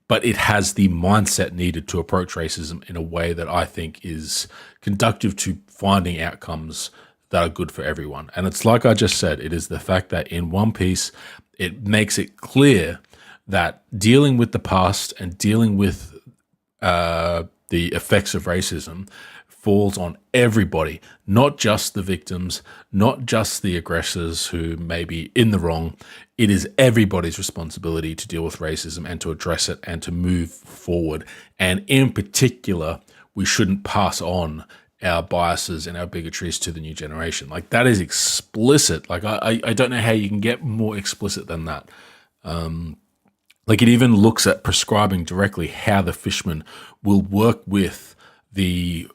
but it has the mindset needed to approach racism in a way that I think is conducive to finding outcomes that are good for everyone. And it's like I just said, it is the fact that in One Piece, it makes it clear that dealing with the past and dealing with the effects of racism falls on everybody, not just the victims, not just the aggressors who may be in the wrong. It is everybody's responsibility to deal with racism and to address it and to move forward. And in particular, we shouldn't pass on our biases and our bigotries to the new generation. Like, that is explicit. Like, I don't know how you can get more explicit than that. Like, it even looks at prescribing directly how the fishermen will work with the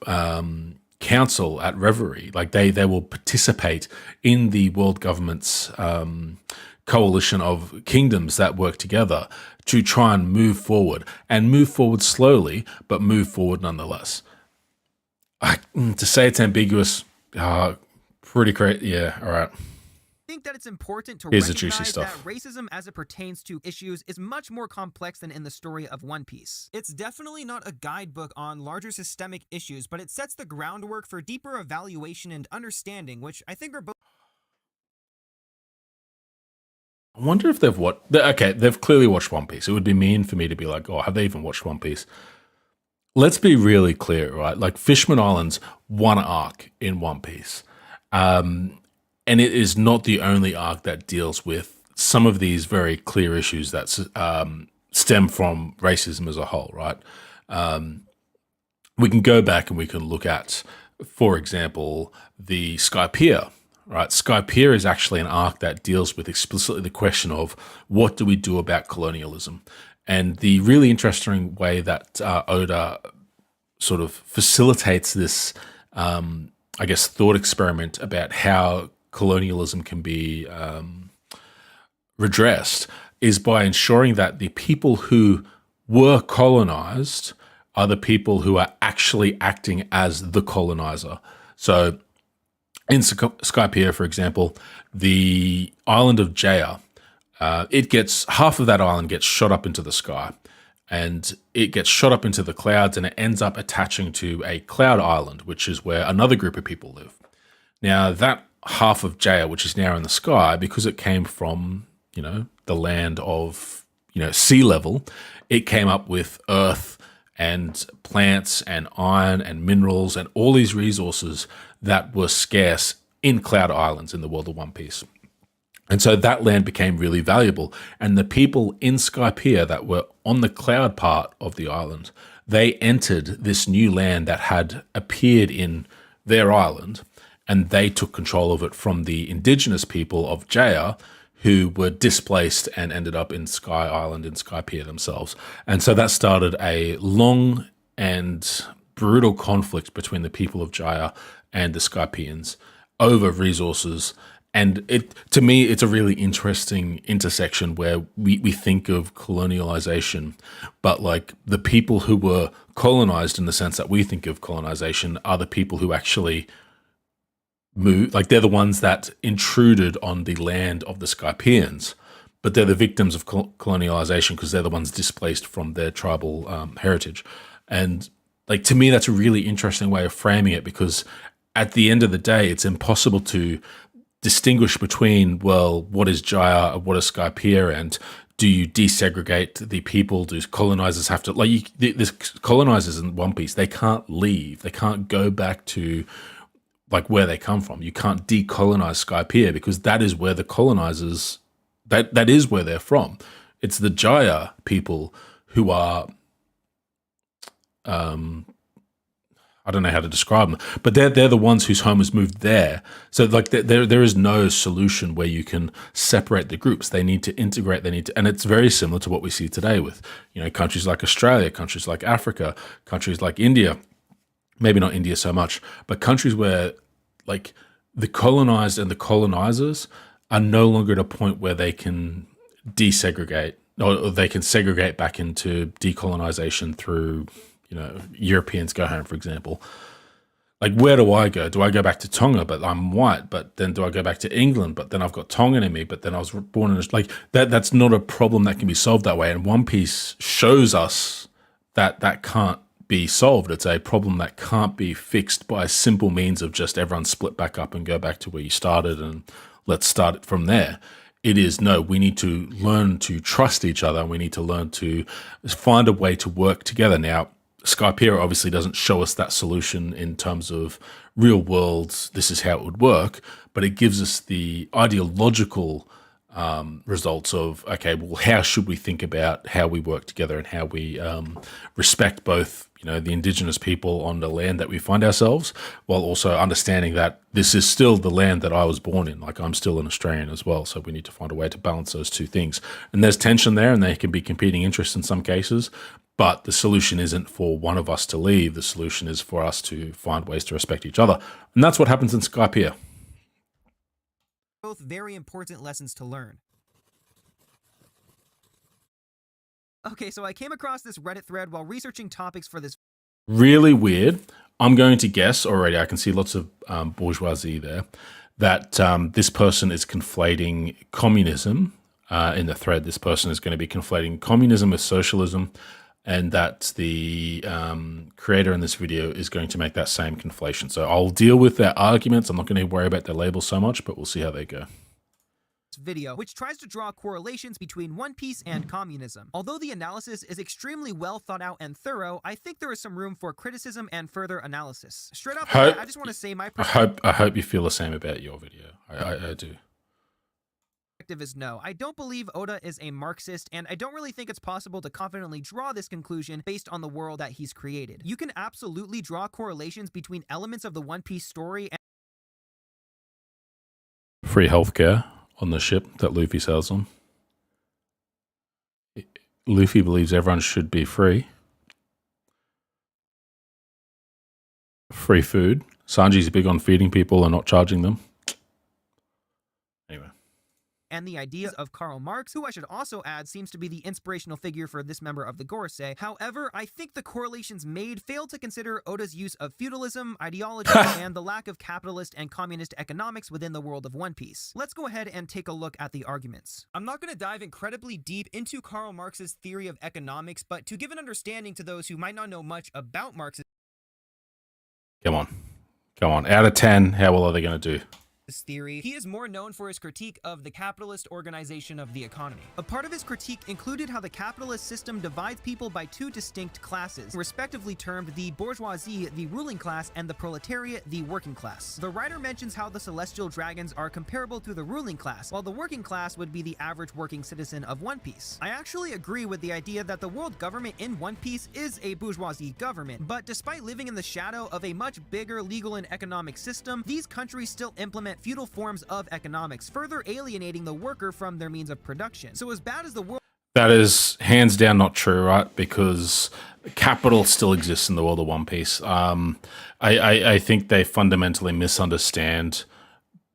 council at Reverie. Like, they will participate in the world government's coalition of kingdoms that work together to try and move forward slowly, but move forward nonetheless. To say it's ambiguous, pretty crazy. Yeah, all right. I think that it's important to Here's the juicy recognize that stuff. racism as it pertains to issues is much more complex than in the story of One Piece. It's definitely not a guidebook on larger systemic issues, but it sets the groundwork for deeper evaluation and understanding, which I think are both. I wonder if they've watched. Okay, they've clearly watched One Piece. It would be mean for me to be like, oh, have they even watched One Piece? Let's be really clear, right? Like, Fishman Island's one arc in One Piece. And it is not the only arc that deals with some of these very clear issues that stem from racism as a whole, right? We can go back and we can look at, for example, the Skypiea, right? Skypiea is actually an arc that deals with explicitly the question of what do we do about colonialism? And the really interesting way that Oda sort of facilitates this, I guess, thought experiment about how colonialism can be redressed is by ensuring that the people who were colonized are the people who are actually acting as the colonizer. So in Skypiea, for example, the island of Jaya, half of that island gets shot up into the sky, and it gets shot up into the clouds, and it ends up attaching to a cloud island, which is where another group of people live. Now, that half of Jaya, which is now in the sky, because it came from, the land of, sea level, it came up with earth and plants and iron and minerals and all these resources that were scarce in Cloud Islands in the world of One Piece. And so that land became really valuable. And the people in Skypiea that were on the cloud part of the island, they entered this new land that had appeared in their island, and they took control of it from the indigenous people of Jaya, who were displaced and ended up in Sky Island and Skypiea themselves. And so that started a long and brutal conflict between the people of Jaya and the Skypians over resources. And to me, it's a really interesting intersection where we think of colonialization, but like the people who were colonized in the sense that we think of colonization are the people who actually moved, like they're the ones that intruded on the land of the Skypians, but they're the victims of colonialization because they're the ones displaced from their tribal heritage. And like, to me, that's a really interesting way of framing it, because at the end of the day, it's impossible to distinguish between, well, what is Jaya, what is Skypiea, and do you desegregate the people? Do colonizers have to, there's colonizers in One Piece, they can't leave. They can't go back to like where they come from. You can't decolonize Skypiea because that is where the colonizers, that is where they're from. It's the Jaya people who are, I don't know how to describe them, but they're the ones whose home has moved there. So like there is no solution where you can separate the groups. They need to integrate. They need to, and it's very similar to what we see today with countries like Australia, countries like Africa, countries like India. Maybe not India so much, but countries where like the colonized and the colonizers are no longer at a point where they can desegregate or they can segregate back into decolonization through Europeans go home, for example. Like, where do I go? Do I go back to Tonga, but I'm white? But then do I go back to England, but then I've got Tongan in me, but then I was born in like that? That's not a problem that can be solved that way. And One Piece shows us that that can't be solved. It's a problem that can't be fixed by simple means of just everyone split back up and go back to where you started and let's start it from there. It is, no, we need to learn to trust each other. We need to learn to find a way to work together. Now, Skypiea obviously doesn't show us that solution in terms of real world, this is how it would work, but it gives us the ideological results of, okay, well, how should we think about how we work together and how we respect both, the indigenous people on the land that we find ourselves, while also understanding that this is still the land that I was born in. Like, I'm still an Australian as well, so we need to find a way to balance those two things. And there's tension there, and there can be competing interests in some cases, but the solution isn't for one of us to leave. The solution is for us to find ways to respect each other. And that's what happens in Skypiea. Both very important lessons to learn. Okay, so I came across this Reddit thread while researching topics for this. Really weird. I'm going to guess already, I can see lots of bourgeoisie there, that this person is conflating communism in the thread. This person is going to be conflating communism with socialism, and that the creator in this video is going to make that same conflation. So I'll deal with their arguments. I'm not going to worry about their labels so much, but we'll see how they go. Video, which tries to draw correlations between One Piece and communism. Although the analysis is extremely well thought out and thorough, I think there is some room for criticism and further analysis. Straight off the bat, I just want to say my I hope you feel the same about your video. I do. Is no. I don't believe Oda is a Marxist, and I don't really think it's possible to confidently draw this conclusion based on the world that he's created. You can absolutely draw correlations between elements of the One Piece story and free healthcare on the ship that Luffy sails on. Luffy believes everyone should be free. Free food. Sanji's big on feeding people and not charging them. Anyway. And the ideas of Karl Marx, who I should also add seems to be the inspirational figure for this member of the Gorosei. However, I think the correlations made fail to consider Oda's use of feudalism, ideology, and the lack of capitalist and communist economics within the world of One Piece. Let's go ahead and take a look at the arguments. I'm not going to dive incredibly deep into Karl Marx's theory of economics, but to give an understanding to those who might not know much about Marx's Come on. Out of 10, how well are they going to do? theory, he is more known for his critique of the capitalist organization of the economy. A part of his critique included how the capitalist system divides people by two distinct classes, respectively termed the bourgeoisie, the ruling class, and the proletariat, the working class. The writer mentions how the celestial dragons are comparable to the ruling class, while the working class would be the average working citizen of One Piece. I actually agree with the idea that the world government in One Piece is a bourgeoisie government, but despite living in the shadow of a much bigger legal and economic system, these countries still implement feudal forms of economics, further alienating the worker from their means of production. So as bad as the world... That is hands down not true, right? Because capital still exists in the world of One Piece. I think they fundamentally misunderstand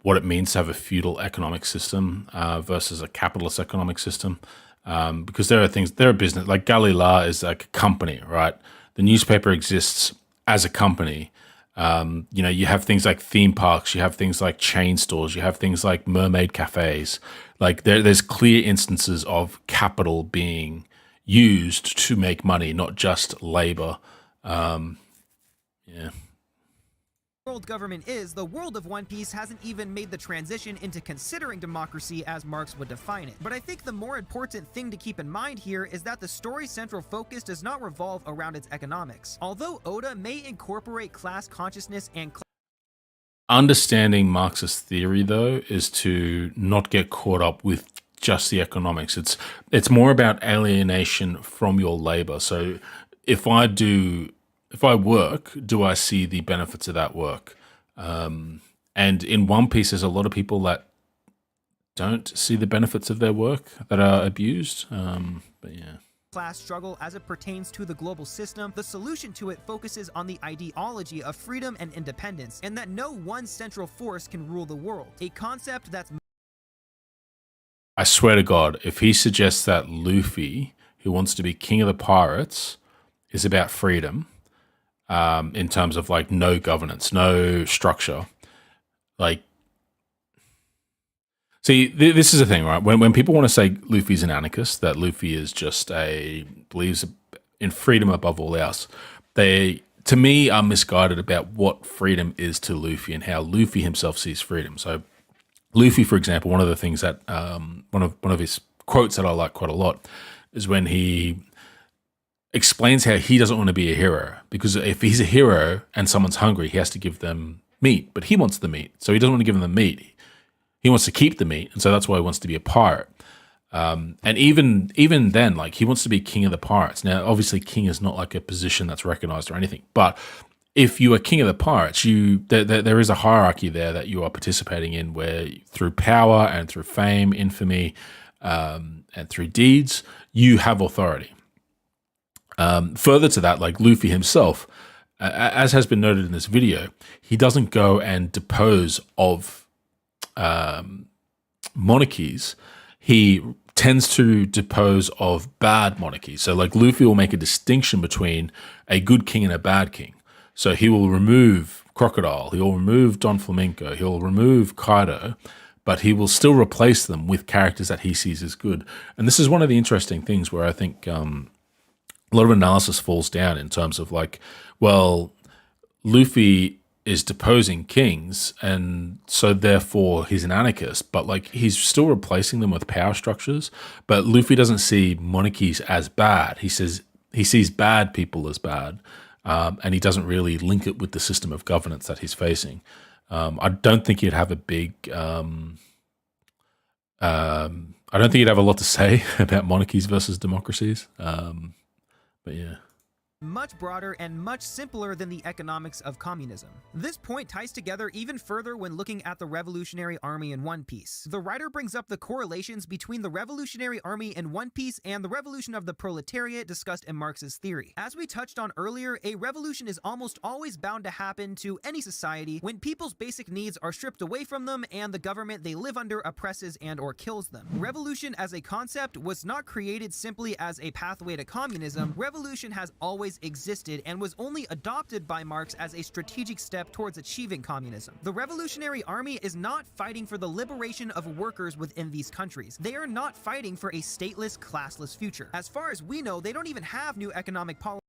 what it means to have a feudal economic system versus a capitalist economic system. Because there are business, like Galila is like a company, right? The newspaper exists as a company. You have things like theme parks, you have things like chain stores, you have things like mermaid cafes. Like there's clear instances of capital being used to make money, not just labor. Yeah. World government is, the world of One Piece hasn't even made the transition into considering democracy as Marx would define it. But I think the more important thing to keep in mind here is that the story's central focus does not revolve around its economics. Although Oda may incorporate class consciousness and understanding Marxist theory, though, is to not get caught up with just the economics. It's more about alienation from your labor. So if I do if I work, do I see the benefits of that work? And in One Piece, there's a lot of people that don't see the benefits of their work that are abused. But yeah. Class struggle as it pertains to the global system, the solution to it focuses on the ideology of freedom and independence, and that no one central force can rule the world. A concept that's I swear to God, if he suggests that Luffy, who wants to be king of the pirates, is about freedom, in terms of like no governance, no structure, like, see, this is the thing, right? When people want to say Luffy's an anarchist, that Luffy is just believes in freedom above all else, they, to me, are misguided about what freedom is to Luffy and how Luffy himself sees freedom. So, Luffy, for example, one of the things that one of his quotes that I like quite a lot is when he explains how he doesn't want to be a hero, because if he's a hero and someone's hungry, he has to give them meat, but he wants the meat, so he doesn't want to give them the meat. He wants to keep the meat, and so that's why he wants to be a pirate. And even then, like, he wants to be king of the pirates. Now, obviously, king is not like a position that's recognized or anything, but if you are king of the pirates, there is a hierarchy there that you are participating in, where through power and through fame, infamy, and through deeds, you have authority. Further to that, like Luffy himself, as has been noted in this video, he doesn't go and depose of monarchies. He tends to depose of bad monarchies. So like Luffy will make a distinction between a good king and a bad king. So he will remove Crocodile, he will remove Don Flamenco, he'll remove Kaido, but he will still replace them with characters that he sees as good. And this is one of the interesting things where I think a lot of analysis falls down in terms of like, well, Luffy is deposing kings, and so therefore he's an anarchist, but like he's still replacing them with power structures. But Luffy doesn't see monarchies as bad. He says he sees bad people as bad, and he doesn't really link it with the system of governance that he's facing. I don't think he'd have a big. I don't think he'd have a lot to say about monarchies versus democracies. But yeah. much broader and much simpler than the economics of communism. This point ties together even further when looking at the Revolutionary Army in One Piece. The writer brings up the correlations between the Revolutionary Army in One Piece and the revolution of the proletariat discussed in Marx's theory. As we touched on earlier, a revolution is almost always bound to happen to any society when people's basic needs are stripped away from them and the government they live under oppresses and or kills them. Revolution as a concept was not created simply as a pathway to communism. Revolution has always existed and was only adopted by Marx as a strategic step towards achieving communism. The Revolutionary Army is not fighting for the liberation of workers within these countries. They are not fighting for a stateless, classless future. As far as we know, they don't even have new economic policy.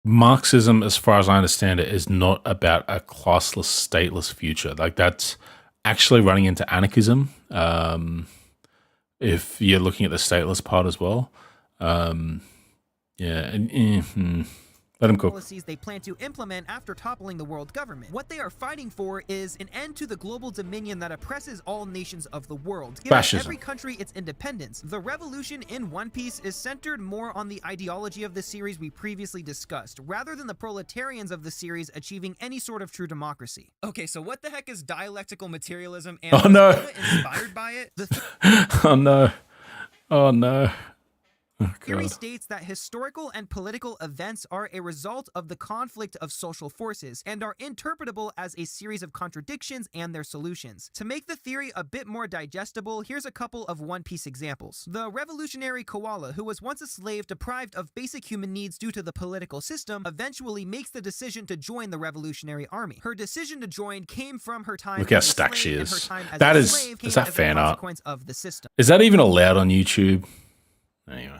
Marxism, as far as I understand it, is not about a classless, stateless future. Like, that's actually running into anarchism, if you're looking at the stateless part as well. Yeah, let him cook. Policies they plan to implement after toppling the world government. What they are fighting for is an end to the global dominion that oppresses all nations of the world, giving Fascism. every country its independence. The revolution in One Piece is centered more on the ideology of the series we previously discussed, rather than the proletarians of the series achieving any sort of true democracy. Okay, so what the heck is dialectical materialism, and Oh, no. was Oda inspired by it? The Oh no. Oh no. Oh, theory God. states that historical and political events are a result of the conflict of social forces and are interpretable as a series of contradictions and their solutions. To make the theory a bit more digestible, here's a couple of One Piece examples. The revolutionary koala, who was once a slave deprived of basic human needs due to the political system, eventually makes the decision to join the Revolutionary Army. Her decision to join came from her time Look how as a stacked slave, she and her is. time as That a is- slave came is that as a fan art? consequence of the system. Is that even allowed on YouTube? Anyway.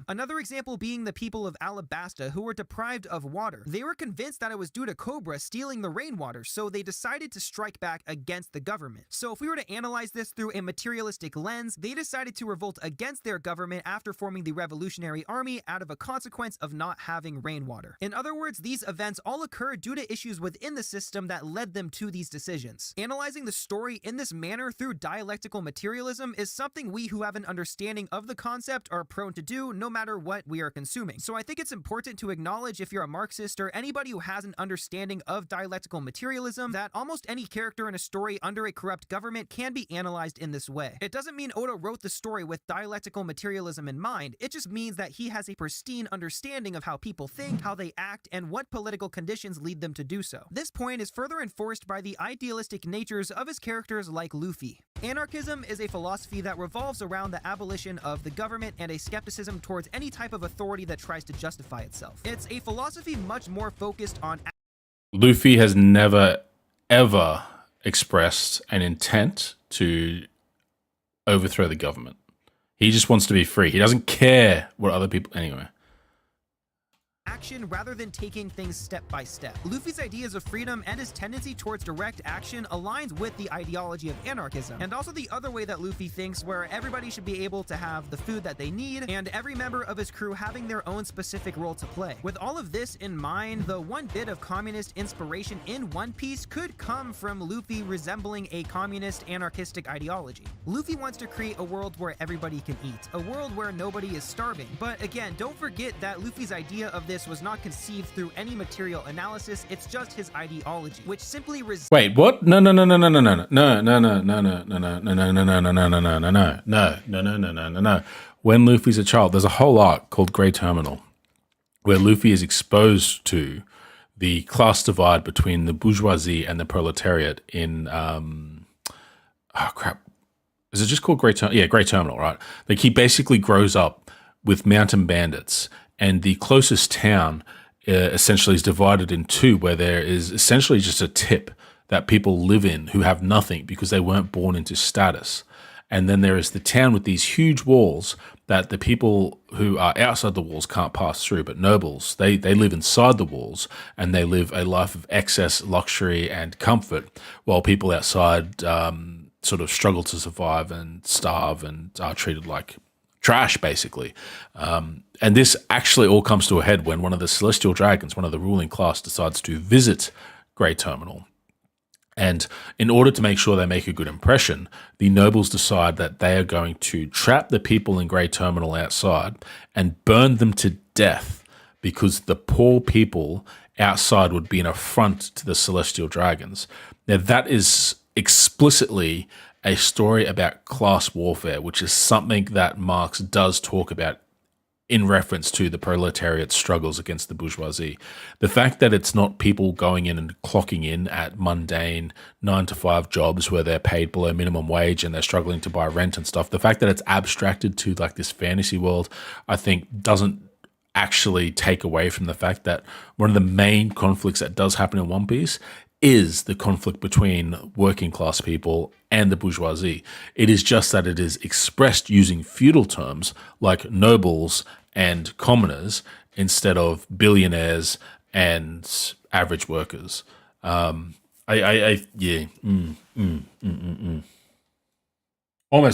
Another example being the people of Alabasta who were deprived of water. They were convinced that it was due to Cobra stealing the rainwater, so they decided to strike back against the government. So if we were to analyze this through a materialistic lens, they decided to revolt against their government after forming the Revolutionary Army out of a consequence of not having rainwater. In other words, these events all occurred due to issues within the system that led them to these decisions. Analyzing the story in this manner through dialectical materialism is something we who have an understanding of the concept are prone to do, no matter what we are consuming. So I think it's important to acknowledge, if you're a Marxist or anybody who has an understanding of dialectical materialism, that almost any character in a story under a corrupt government can be analyzed in this way. It doesn't mean Oda wrote the story with dialectical materialism in mind, it just means that he has a pristine understanding of how people think, how they act, and what political conditions lead them to do so. This point is further enforced by the idealistic natures of his characters like Luffy. Anarchism is a philosophy that revolves around the abolition of the government and a skepticism towards any type of authority that tries to justify itself. It's a philosophy much more focused on... Luffy has never, ever expressed an intent to overthrow the government. He just wants to be free. He doesn't care what other people... Anyway. action rather than taking things step by step. Luffy's ideas of freedom and his tendency towards direct action aligns with the ideology of anarchism, and also the other way that Luffy thinks, where everybody should be able to have the food that they need, and every member of his crew having their own specific role to play. With all of this in mind, the one bit of communist inspiration in One Piece could come from Luffy resembling a communist anarchistic ideology. Luffy wants to create a world where everybody can eat, a world where nobody is starving. But again, don't forget that Luffy's idea of this was not conceived through any material analysis, it's just his ideology, which simply Wait, what? No. When Luffy's a child, there's a whole arc called Grey Terminal, where Luffy is exposed to the class divide between the bourgeoisie and the proletariat in oh crap. Is it just called Grey Terminal? Yeah, Grey Terminal, right? Like, he basically grows up with mountain bandits, and the closest town essentially is divided in two, where there is essentially just a tip that people live in who have nothing because they weren't born into status. And then there is the town with these huge walls that the people who are outside the walls can't pass through, but nobles, they live inside the walls, and they live a life of excess luxury and comfort, while people outside sort of struggle to survive and starve and are treated like trash, basically. And this actually all comes to a head when one of the Celestial Dragons, one of the ruling class, decides to visit Grey Terminal. And in order to make sure they make a good impression, the nobles decide that they are going to trap the people in Grey Terminal outside and burn them to death, because the poor people outside would be an affront to the Celestial Dragons. Now, that is explicitly a story about class warfare, which is something that Marx does talk about in reference to the proletariat's struggles against the bourgeoisie. The fact that it's not people going in and clocking in at mundane 9-to-5 jobs where they're paid below minimum wage and they're struggling to buy rent and stuff, the fact that it's abstracted to like this fantasy world, I think doesn't actually take away from the fact that one of the main conflicts that does happen in One Piece is the conflict between working class people and the bourgeoisie. It is just that it is expressed using feudal terms like nobles and commoners instead of billionaires and average workers. Almost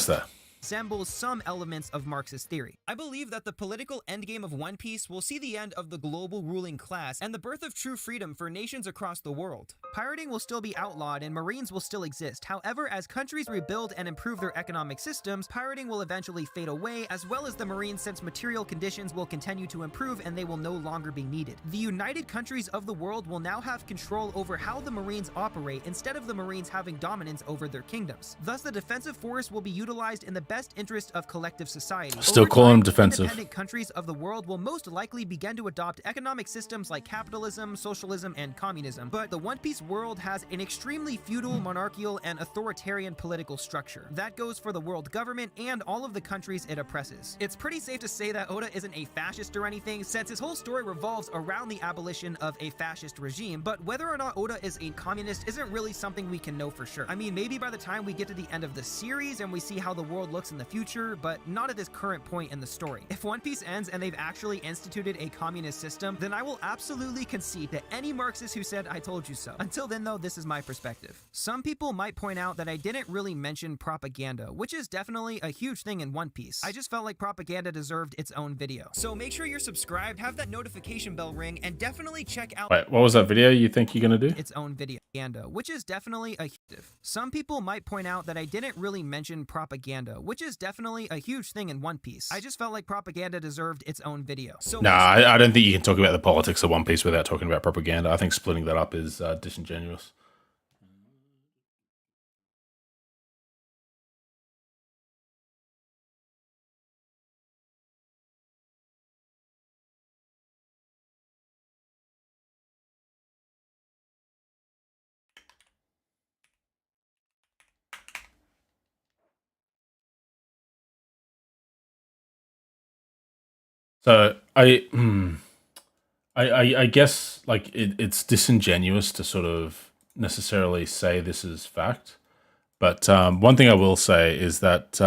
there. Resembles some elements of Marxist theory. I believe that the political endgame of One Piece will see the end of the global ruling class and the birth of true freedom for nations across the world. Pirating will still be outlawed and marines will still exist. However, as countries rebuild and improve their economic systems, pirating will eventually fade away, as well as the marines, since material conditions will continue to improve and they will no longer be needed. The united countries of the world will now have control over how the marines operate, instead of the marines having dominance over their kingdoms. Thus, the defensive force will be utilized in the best interest of collective society. Still call them defensive. Independent countries of the world will most likely begin to adopt economic systems like capitalism, socialism, and communism. But the One Piece world has an extremely feudal, monarchical, and authoritarian political structure. That goes for the world government and all of the countries it oppresses. It's pretty safe to say that Oda isn't a fascist or anything, since his whole story revolves around the abolition of a fascist regime, but whether or not Oda is a communist isn't really something we can know for sure. I mean, maybe by the time we get to the end of the series and we see how the world looks in the future, but not at this current point in the story. If One Piece ends and they've actually instituted a communist system, then I will absolutely concede to any Marxist who said I told you so. Until then though, this is my perspective. Some people might point out that I didn't really mention propaganda, which is definitely a huge thing in One Piece. I just felt like propaganda deserved its own video. So make sure you're subscribed, have that notification bell ring, and definitely check out— Wait, what was that video you think you're gonna do? its own video, which is definitely a Some people might point out that I didn't really mention propaganda, which is definitely a huge thing in One Piece. I just felt like propaganda deserved its own video. So No, I don't think you can talk about the politics of One Piece without talking about propaganda. I think splitting that up is disingenuous. So I guess like it's disingenuous to sort of necessarily say this is fact. But one thing I will say is that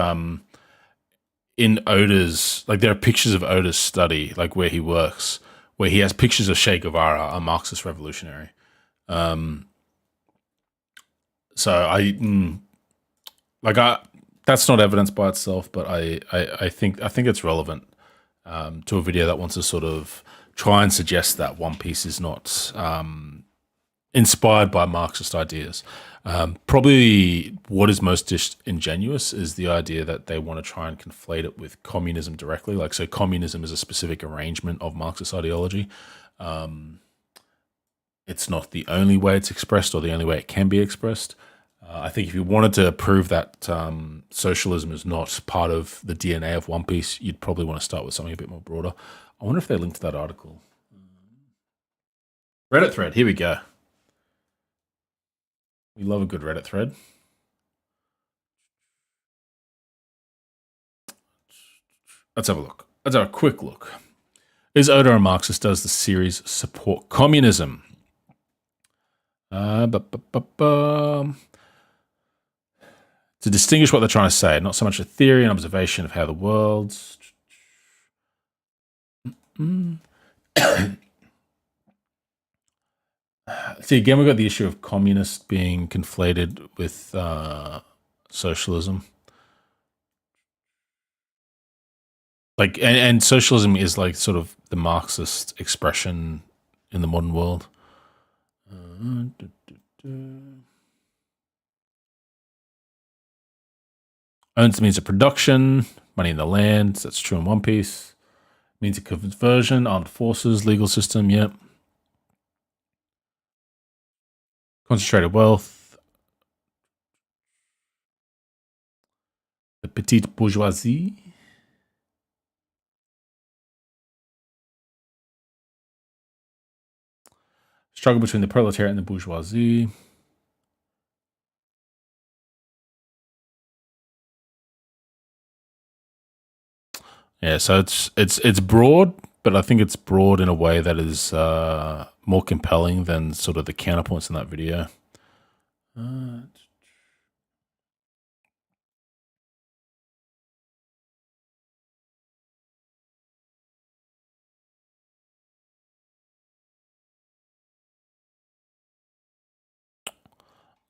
in Oda's, like there are pictures of Oda's study, like where he works, where he has pictures of Che Guevara, a Marxist revolutionary. So that's not evidence by itself, but I think it's relevant to a video that wants to sort of try and suggest that One Piece is not inspired by Marxist ideas. Probably what is most disingenuous is the idea that they want to try and conflate it with communism directly. Like, so communism is a specific arrangement of Marxist ideology. It's not the only way it's expressed or the only way it can be expressed. I think if you wanted to prove that socialism is not part of the DNA of One Piece, you'd probably want to start with something a bit more broader. I wonder if they linked to that article. Reddit thread, here we go. We love a good Reddit thread. Let's have a look. Let's have a quick look. Is Oda a Marxist? Does the series support communism? To distinguish what they're trying to say, not so much a theory and observation of how the world's... See, again, we've got the issue of communist being conflated with socialism. Like, and socialism is like sort of the Marxist expression in the modern world. Owns means a production, money in the land. That's true in One Piece. Means a conversion, armed forces, legal system. Yep. Concentrated wealth. The petite bourgeoisie. Struggle between the proletariat and the bourgeoisie. Yeah, so it's broad, but I think it's broad in a way that is more compelling than sort of the counterpoints in that video.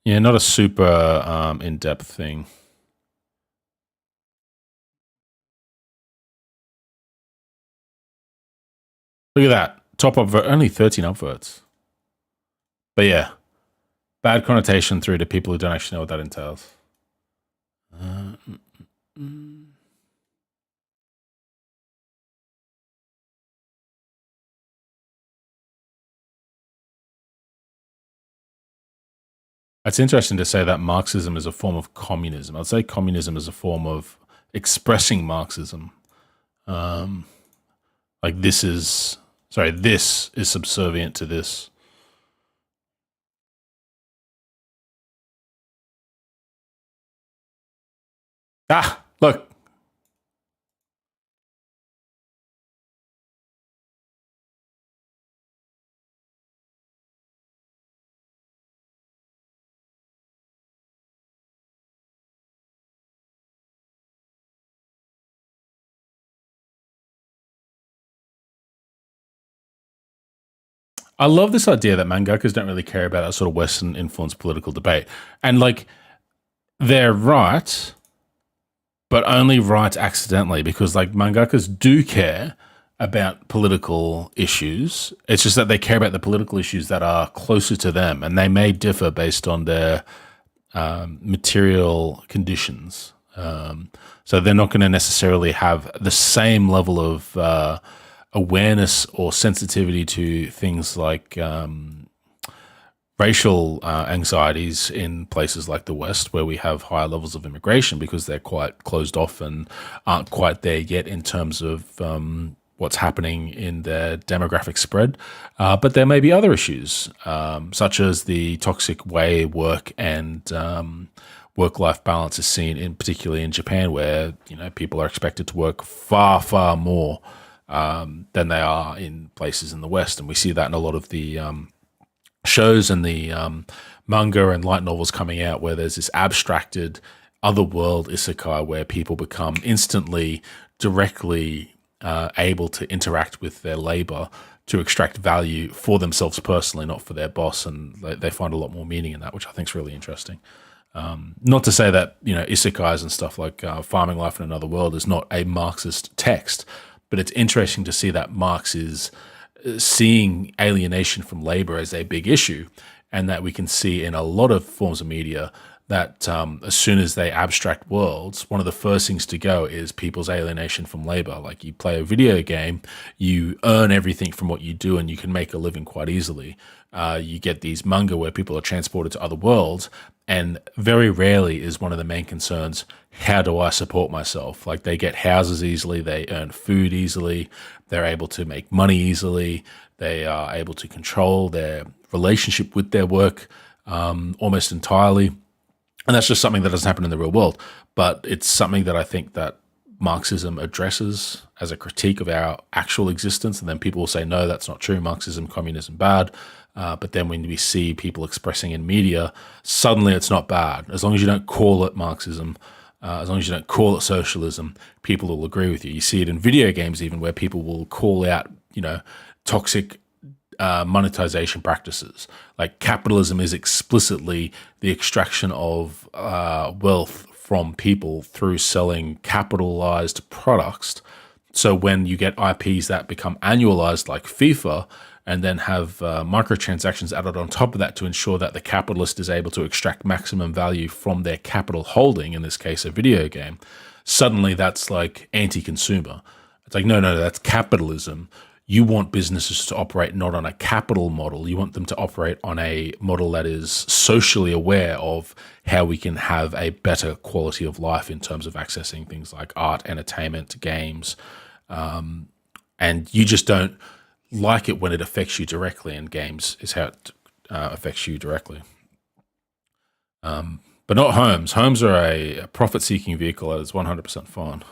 Yeah, not a super in-depth thing. Look at that. Top upvote, only 13 upvotes. But yeah, bad connotation through to people who don't actually know what that entails. It's interesting to say that Marxism is a form of communism. I'd say communism is a form of expressing Marxism. Like this is subservient to this. Ah, look. I love this idea that mangakas don't really care about that sort of Western influenced political debate. And like, they're right, but only right accidentally, because like mangakas do care about political issues. It's just that they care about the political issues that are closer to them, and they may differ based on their material conditions. So they're not going to necessarily have the same level of awareness or sensitivity to things like racial anxieties in places like the West, where we have higher levels of immigration because they're quite closed off and aren't quite there yet in terms of what's happening in their demographic spread. But there may be other issues, such as the toxic way work and work-life balance is seen, in particularly in Japan, where people are expected to work far, far more than they are in places in the West, and we see that in a lot of the shows and the manga and light novels coming out, where there's this abstracted otherworld isekai where people become instantly, directly able to interact with their labor to extract value for themselves personally, not for their boss, and they find a lot more meaning in that, which I think is really interesting. Not to say that isekais and stuff like Farming Life in Another World is not a Marxist text, but it's interesting to see that Marx is seeing alienation from labor as a big issue, and that we can see in a lot of forms of media that as soon as they abstract worlds, one of the first things to go is people's alienation from labor. Like, you play a video game, you earn everything from what you do, and you can make a living quite easily. You get these manga where people are transported to other worlds, and very rarely is one of the main concerns, how do I support myself? Like, they get houses easily, they earn food easily, they're able to make money easily, they are able to control their relationship with their work almost entirely. And that's just something that doesn't happen in the real world. But it's something that I think that Marxism addresses as a critique of our actual existence. And then people will say, no, that's not true. Marxism, communism, bad. But then when we see people expressing in media, suddenly it's not bad. As long as you don't call it Marxism, as long as you don't call it socialism, people will agree with you. You see it in video games even, where people will call out, toxic monetization practices. Like, capitalism is explicitly the extraction of wealth from people through selling capitalized products. So when you get IPs that become annualized, like FIFA, and then have microtransactions added on top of that to ensure that the capitalist is able to extract maximum value from their capital holding, in this case a video game, suddenly that's like anti-consumer. It's like, no, that's capitalism. You want businesses to operate not on a capital model. You want them to operate on a model that is socially aware of how we can have a better quality of life in terms of accessing things like art, entertainment, games. And you just don't like it when it affects you directly, and games is how it affects you directly. But not homes. Homes are a profit-seeking vehicle that is 100% fine.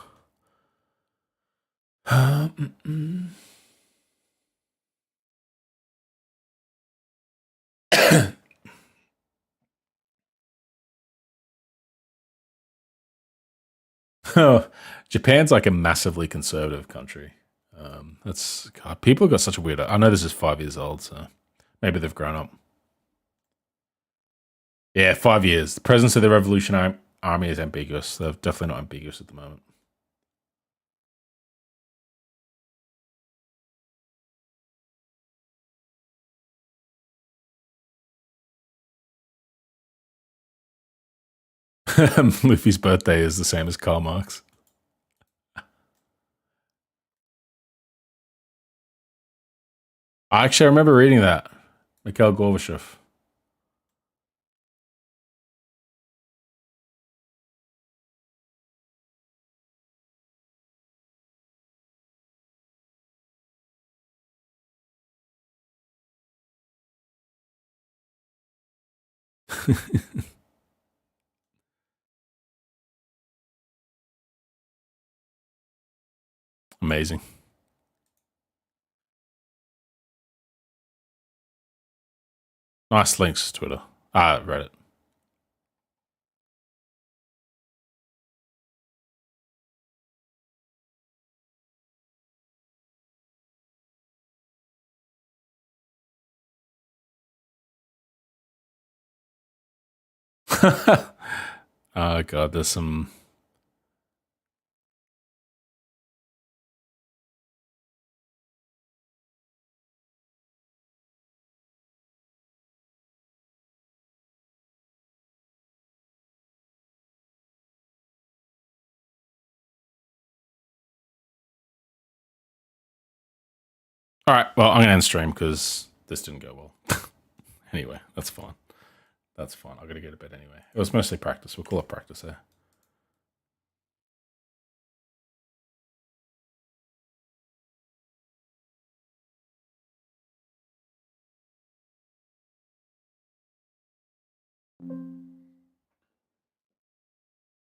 Oh, Japan's like a massively conservative country. That's God, people have got such a weird. I know this is 5 years old, so maybe they've grown up. Yeah, 5 years. The presence of the Revolutionary Army is ambiguous. They're definitely not ambiguous at the moment. Luffy's birthday is the same as Karl Marx. I actually remember reading that. Mikhail Gorbachev. Amazing. Nice links, Twitter. Reddit. Oh God, there's some. All right, well, I'm going to end stream because this didn't go well. Anyway, that's fine. That's fine. I'm going to go to bed anyway. It was mostly practice. We'll call it practice there.